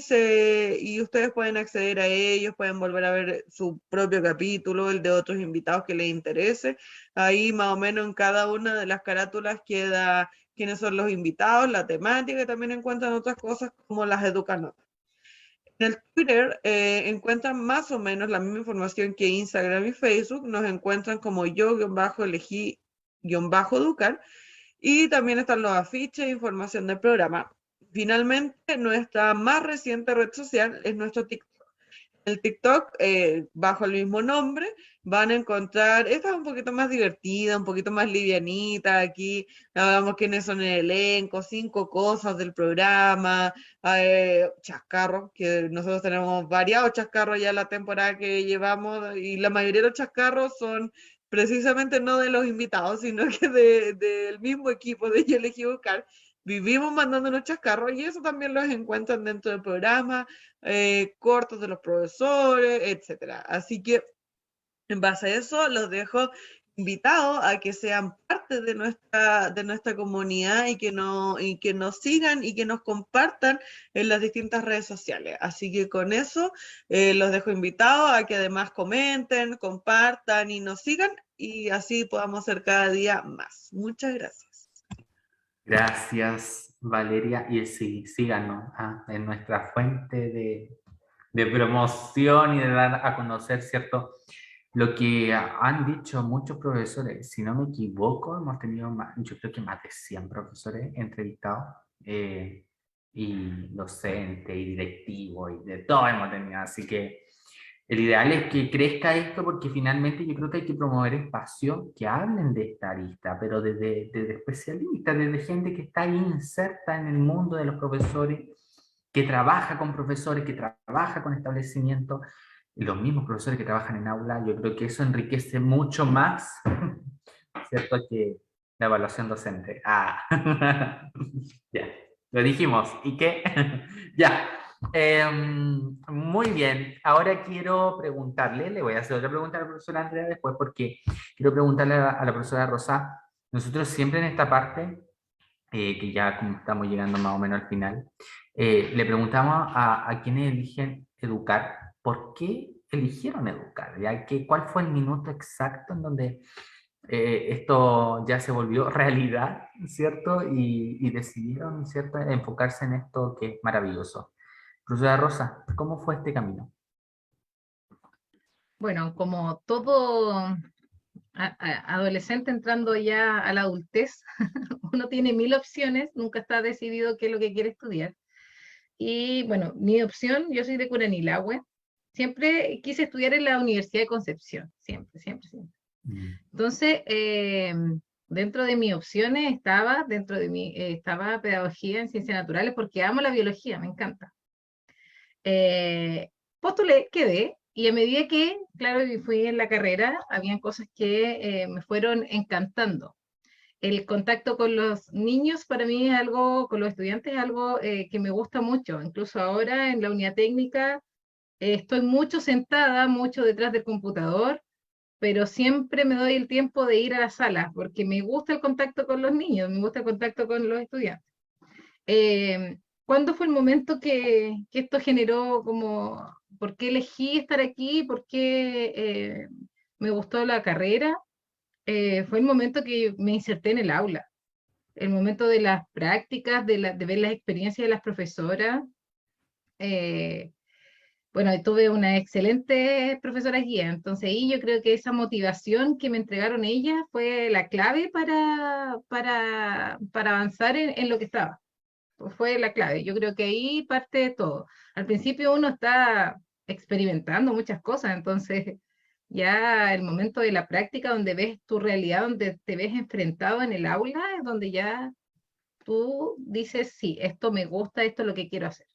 ustedes pueden acceder a ellos, pueden volver a ver su propio capítulo, el de otros invitados que les interese. Ahí más o menos en cada una de las carátulas queda quiénes son los invitados, la temática, y también encuentran otras cosas como las educanotas. En el Twitter encuentran más o menos la misma información que Instagram y Facebook, nos encuentran como yo-elegí-educar, y también están los afiches e información del programa. Finalmente, nuestra más reciente red social es nuestro TikTok. El TikTok, bajo el mismo nombre, van a encontrar, esta es un poquito más divertida, un poquito más livianita, aquí hablamos quiénes son el elenco, 5 cosas del programa, chascarros, que nosotros tenemos variados chascarros ya en la temporada que llevamos, y la mayoría de los chascarros son precisamente no de los invitados, sino que del mismo equipo de Yo Elegí Educar. Vivimos mandándonos chascarros y eso también los encuentran dentro del programa, cortos de los profesores, etc. Así que en base a eso los dejo invitados a que sean parte de nuestra comunidad y que nos sigan y que nos compartan en las distintas redes sociales. Así que con eso los dejo invitados a que además comenten, compartan y nos sigan y así podamos ser cada día más. Muchas gracias. Gracias, Valeria. Y sí, síganos en nuestra fuente de promoción y de dar a conocer, ¿cierto? Lo que han dicho muchos profesores, si no me equivoco, hemos tenido yo creo que más de 100 profesores entrevistados, y docentes, y directivos, y de todo hemos tenido, así que el ideal es que crezca esto porque finalmente yo creo que hay que promover espacios que hablen de esta arista, pero desde especialistas, desde gente que está ahí inserta en el mundo de los profesores, que trabaja con profesores, que trabaja con establecimientos, los mismos profesores que trabajan en aula. Yo creo que eso enriquece mucho más, ¿cierto?, que la evaluación docente. Ya, lo dijimos. ¿Y qué? Ya. Muy bien, ahora quiero preguntarle, le voy a hacer otra pregunta a la profesora Andrea después, porque quiero preguntarle a la profesora Rosa. Nosotros siempre en esta parte, que ya como estamos llegando más o menos al final, le preguntamos a quienes eligen educar, ¿por qué eligieron educar? ¿Ya? ¿Cuál fue el minuto exacto en donde esto ya se volvió realidad, ¿cierto? Y decidieron, ¿cierto?, enfocarse en esto que es maravilloso. Profesora Rosa, ¿cómo fue este camino? Bueno, como todo adolescente entrando ya a la adultez, uno tiene 1000 opciones, nunca está decidido qué es lo que quiere estudiar. Y bueno, mi opción, yo soy de Curanilahue, siempre quise estudiar en la Universidad de Concepción, siempre. Entonces, dentro de mis opciones estaba pedagogía en ciencias naturales porque amo la biología, me encanta. Postulé, quedé, y a medida que, claro, fui en la carrera, habían cosas que me fueron encantando. El contacto con los niños para mí es algo, con los estudiantes es algo que me gusta mucho. Incluso ahora en la unidad técnica estoy mucho sentada, mucho detrás del computador, pero siempre me doy el tiempo de ir a la sala porque me gusta el contacto con los niños, me gusta el contacto con los estudiantes. ¿Cuándo fue el momento que esto generó como, por qué elegí estar aquí, por qué me gustó la carrera? Fue el momento que me inserté en el aula, el momento de las prácticas, de ver las experiencias de las profesoras. Bueno, tuve una excelente profesora guía, entonces ahí yo creo que esa motivación que me entregaron ellas fue la clave para avanzar en lo que estaba. fue la clave. Yo creo que ahí parte todo. Al principio uno está experimentando muchas cosas, entonces ya el momento de la práctica donde ves tu realidad, donde te ves enfrentado en el aula, es donde ya tú dices, sí, esto me gusta, esto es lo que quiero hacer.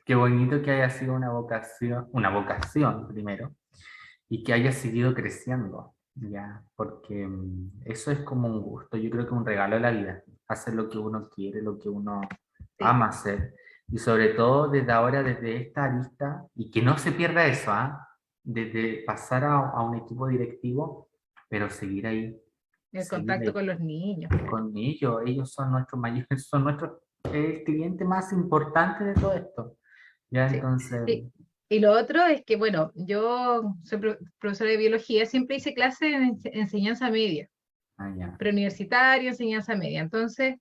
Qué bonito que haya sido una vocación primero, y que haya seguido creciendo, ya, porque eso es como un gusto, yo creo que un regalo de la vida, hacer lo que uno quiere, lo que uno Sí, ama hacer, y sobre todo desde ahora, desde esta arista, y que no se pierda eso, ¿ah? Desde pasar a un equipo directivo, pero el seguir contacto ahí con los niños. con ellos son nuestros mayores, son nuestros, el cliente más importante de todo esto, ya, Sí. entonces, Y lo otro es que, bueno, yo soy profesora de biología, siempre hice clase en enseñanza media, ya. preuniversitaria, enseñanza media. Entonces,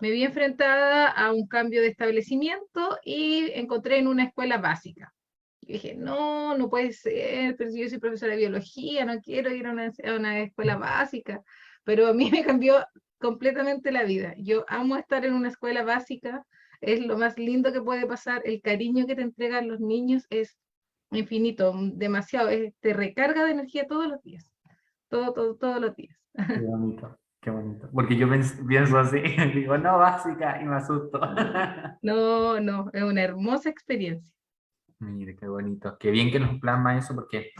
me vi enfrentada a un cambio de establecimiento y encontré en una escuela básica. Y dije, no, no puede ser, pero si yo soy profesora de biología, no quiero ir a una escuela básica. Pero a mí me cambió completamente la vida. Yo amo estar en una escuela básica, es lo más lindo que puede pasar, el cariño que te entregan los niños es infinito, demasiado, te recarga de energía todos los días, todos los días. Qué bonito, qué bonito. Porque yo pienso así, digo, no, básica, y me asusto. No, no, es una hermosa experiencia. Mire, qué bonito. Qué bien que nos plasma eso, porque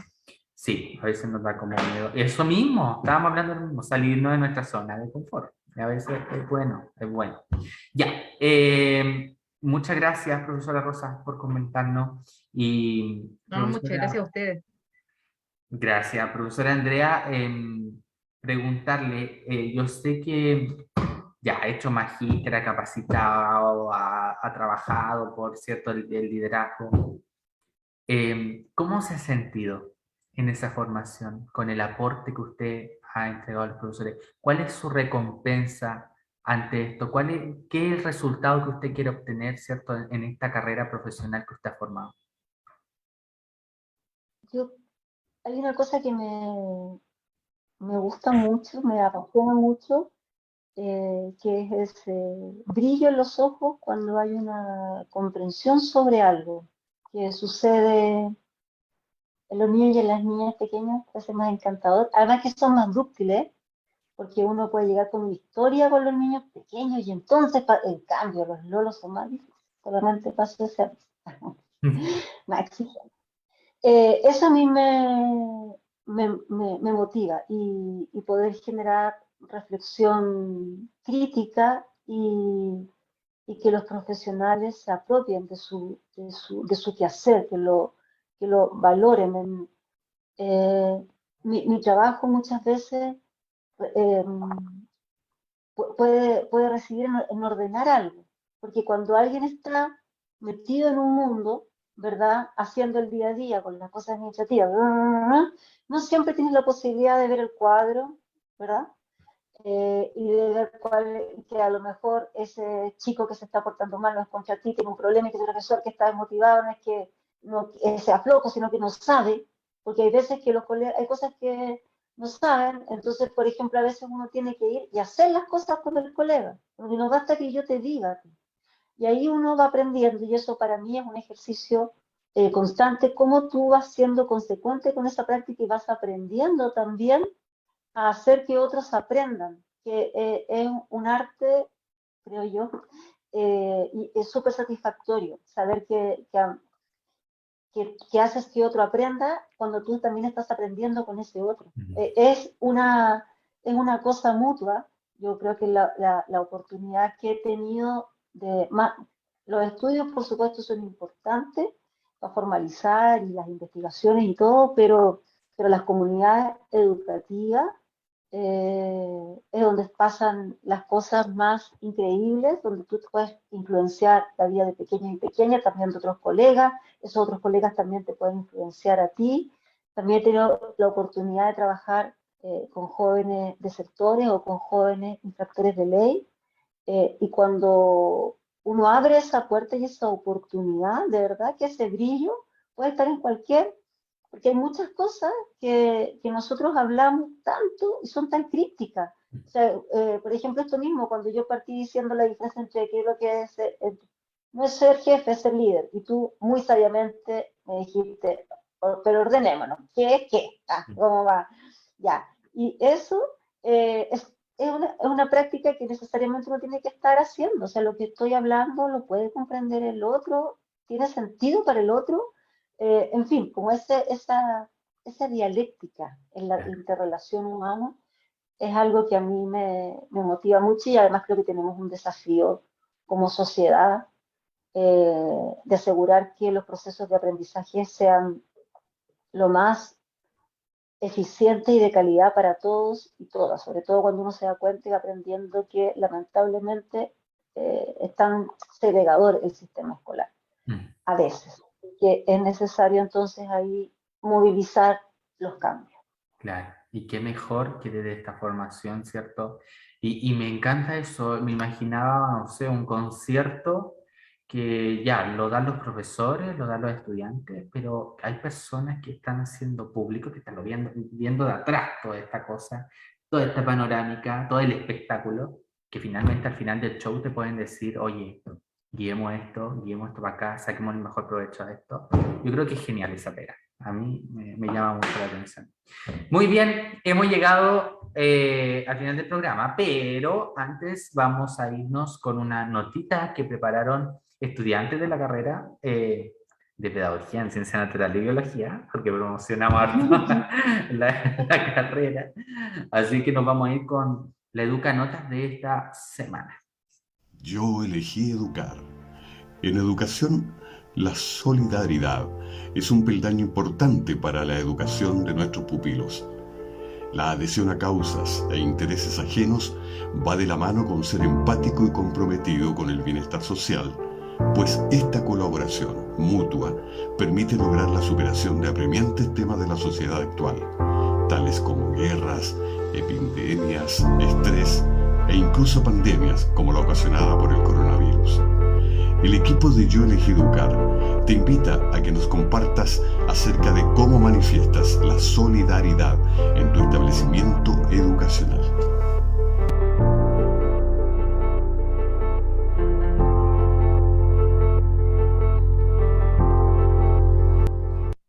sí, a veces nos da como miedo. Eso mismo, estábamos hablando de lo mismo, salirnos de nuestra zona de confort. Y a veces es bueno, es bueno. Ya, muchas gracias, profesora Rosa, por comentarnos. Y No, muchas profesora, gracias a ustedes. gracias, profesora Andrea. Preguntarle, yo sé que ya ha hecho magíster, ha capacitado, ha trabajado por cierto el liderazgo. ¿Cómo se ha sentido en esa formación con el aporte que usted ha entregado a los profesores? ¿Cuál es su recompensa ante esto? ¿Qué es el resultado que usted quiere obtener, cierto, en esta carrera profesional que usted ha formado? Hay una cosa que me gusta mucho, me apasiona mucho, que es ese brillo en los ojos cuando hay una comprensión sobre algo que sucede en los niños y en las niñas pequeñas, es más encantador. Además que son más dúctiles, porque uno puede llegar con una historia con los niños pequeños y entonces, en cambio, los lolos son más difíciles, solamente paso de ser más exigente. Eso a mí me motiva y poder generar reflexión crítica y que los profesionales se apropien de su quehacer, que lo valoren. Mi trabajo muchas veces eh, puede residir en ordenar algo, porque cuando alguien está metido en un mundo, ¿verdad? Haciendo el día a día con las cosas administrativas, no siempre tienes la posibilidad de ver el cuadro, ¿verdad? Y de ver que a lo mejor ese chico que se está portando mal no es contra ti, tiene un problema, y que es un profesor que está desmotivado, no es que no sea flojo, sino que no sabe, porque hay veces que los colegas, hay cosas que no saben, entonces, por ejemplo, a veces uno tiene que ir y hacer las cosas con el colega, porque no basta que yo te diga. Y ahí uno va aprendiendo, y eso para mí es un ejercicio constante, cómo tú vas siendo consecuente con esa práctica y vas aprendiendo también a hacer que otros aprendan, que es un arte, creo yo, y es súper satisfactorio saber que haces que otro aprenda cuando tú también estás aprendiendo con ese otro. Es una cosa mutua. Yo creo que la oportunidad que he tenido los estudios, por supuesto, son importantes para formalizar y las investigaciones y todo, pero las comunidades educativas es donde pasan las cosas más increíbles, donde tú puedes influenciar la vida de pequeña y pequeña, también de otros colegas, esos otros colegas también te pueden influenciar a ti. También he tenido la oportunidad de trabajar con jóvenes desertores o con jóvenes infractores de ley, y cuando uno abre esa puerta y esa oportunidad, de verdad que ese brillo puede estar en porque hay muchas cosas que nosotros hablamos tanto y son tan crípticas, O sea, por ejemplo, esto mismo, cuando yo partí diciendo la diferencia entre qué es lo que es, no es ser jefe, es ser líder. Y tú muy sabiamente me dijiste, pero ordenémonos, ¿qué es qué? ¿Cómo va? Ya. Y eso es una práctica que necesariamente uno tiene que estar haciendo. O sea, lo que estoy hablando lo puede comprender el otro, tiene sentido para el otro. En fin, como esa dialéctica en la interrelación humana es algo que a mí me motiva mucho y además creo que tenemos un desafío como sociedad de asegurar que los procesos de aprendizaje sean lo más eficientes y de calidad para todos y todas, sobre todo cuando uno se da cuenta y va aprendiendo que lamentablemente es tan segregador el sistema escolar, a veces, que es necesario entonces ahí movilizar los cambios. Claro, y qué mejor que desde esta formación, ¿cierto? Y me encanta eso, me imaginaba, no sé, un concierto que ya lo dan los profesores, lo dan los estudiantes, pero hay personas que están haciendo público, que están lo viendo de atrás toda esta cosa, toda esta panorámica, todo el espectáculo, que finalmente al final del show te pueden decir, oye, guiemos esto para acá, saquemos el mejor provecho de esto. Yo creo que es genial esa pega, a mí me llama mucho la atención. Muy bien, hemos llegado al final del programa, pero antes vamos a irnos con una notita que prepararon estudiantes de la carrera de Pedagogía en Ciencia Natural y Biología, porque promocionamos harto la carrera. Así que nos vamos a ir con la Educanotas de esta semana. Yo elegí educar. En educación, la solidaridad es un peldaño importante para la educación de nuestros pupilos. La adhesión a causas e intereses ajenos va de la mano con ser empático y comprometido con el bienestar social, pues esta colaboración mutua permite lograr la superación de apremiantes temas de la sociedad actual, tales como guerras, epidemias, estrés e incluso pandemias como la ocasionada por el coronavirus. El equipo de Yo Elegí Educar te invita a que nos compartas acerca de cómo manifiestas la solidaridad en tu establecimiento educacional.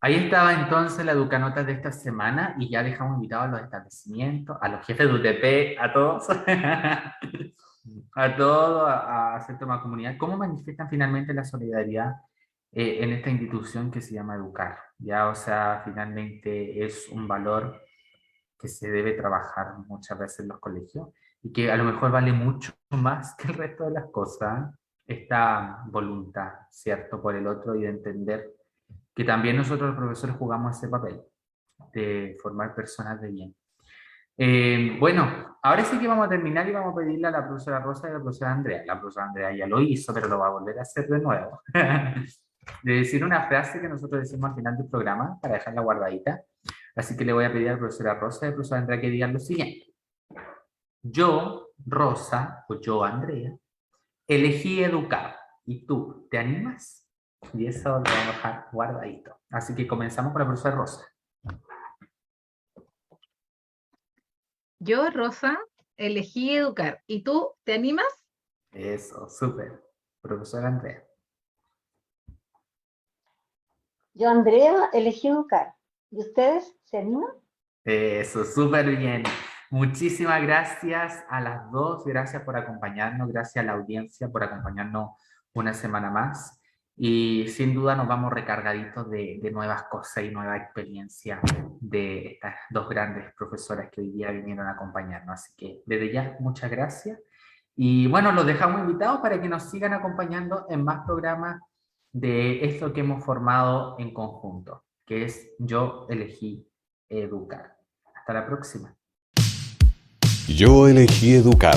Ahí estaba entonces la Educanotas de esta semana y ya dejamos invitados a los establecimientos, a los jefes de UTP, a todos, a todos, a Centro de Comunidad. ¿Cómo manifiestan finalmente la solidaridad en esta institución que se llama Educar? Ya, o sea, finalmente es un valor que se debe trabajar muchas veces en los colegios y que a lo mejor vale mucho más que el resto de las cosas, esta voluntad, ¿cierto?, por el otro y de entender que también nosotros los profesores jugamos ese papel de formar personas de bien. Bueno, ahora sí que vamos a terminar y vamos a pedirle a la profesora Rosa y a la profesora Andrea. La profesora Andrea ya lo hizo, pero lo va a volver a hacer de nuevo. De decir una frase que nosotros decimos al final del programa para dejarla guardadita. Así que le voy a pedir a la profesora Rosa y a la profesora Andrea que digan lo siguiente. Yo, Rosa, o yo, Andrea, elegí educar. ¿Y tú, te animas? Y eso lo vamos a dejar guardadito. Así que comenzamos con la profesora Rosa. Yo, Rosa, elegí educar. ¿Y tú, te animas? Eso, súper. Profesora Andrea. Yo, Andrea, elegí educar. ¿Y ustedes se animan? Eso, súper bien. Muchísimas gracias a las dos. Gracias por acompañarnos. Gracias a la audiencia por acompañarnos una semana más. Y sin duda nos vamos recargaditos de nuevas cosas y nueva experiencia de estas dos grandes profesoras que hoy día vinieron a acompañarnos. Así que desde ya, muchas gracias. Y bueno, los dejamos invitados para que nos sigan acompañando en más programas de esto que hemos formado en conjunto, que es Yo Elegí Educar. Hasta la próxima. Yo elegí educar.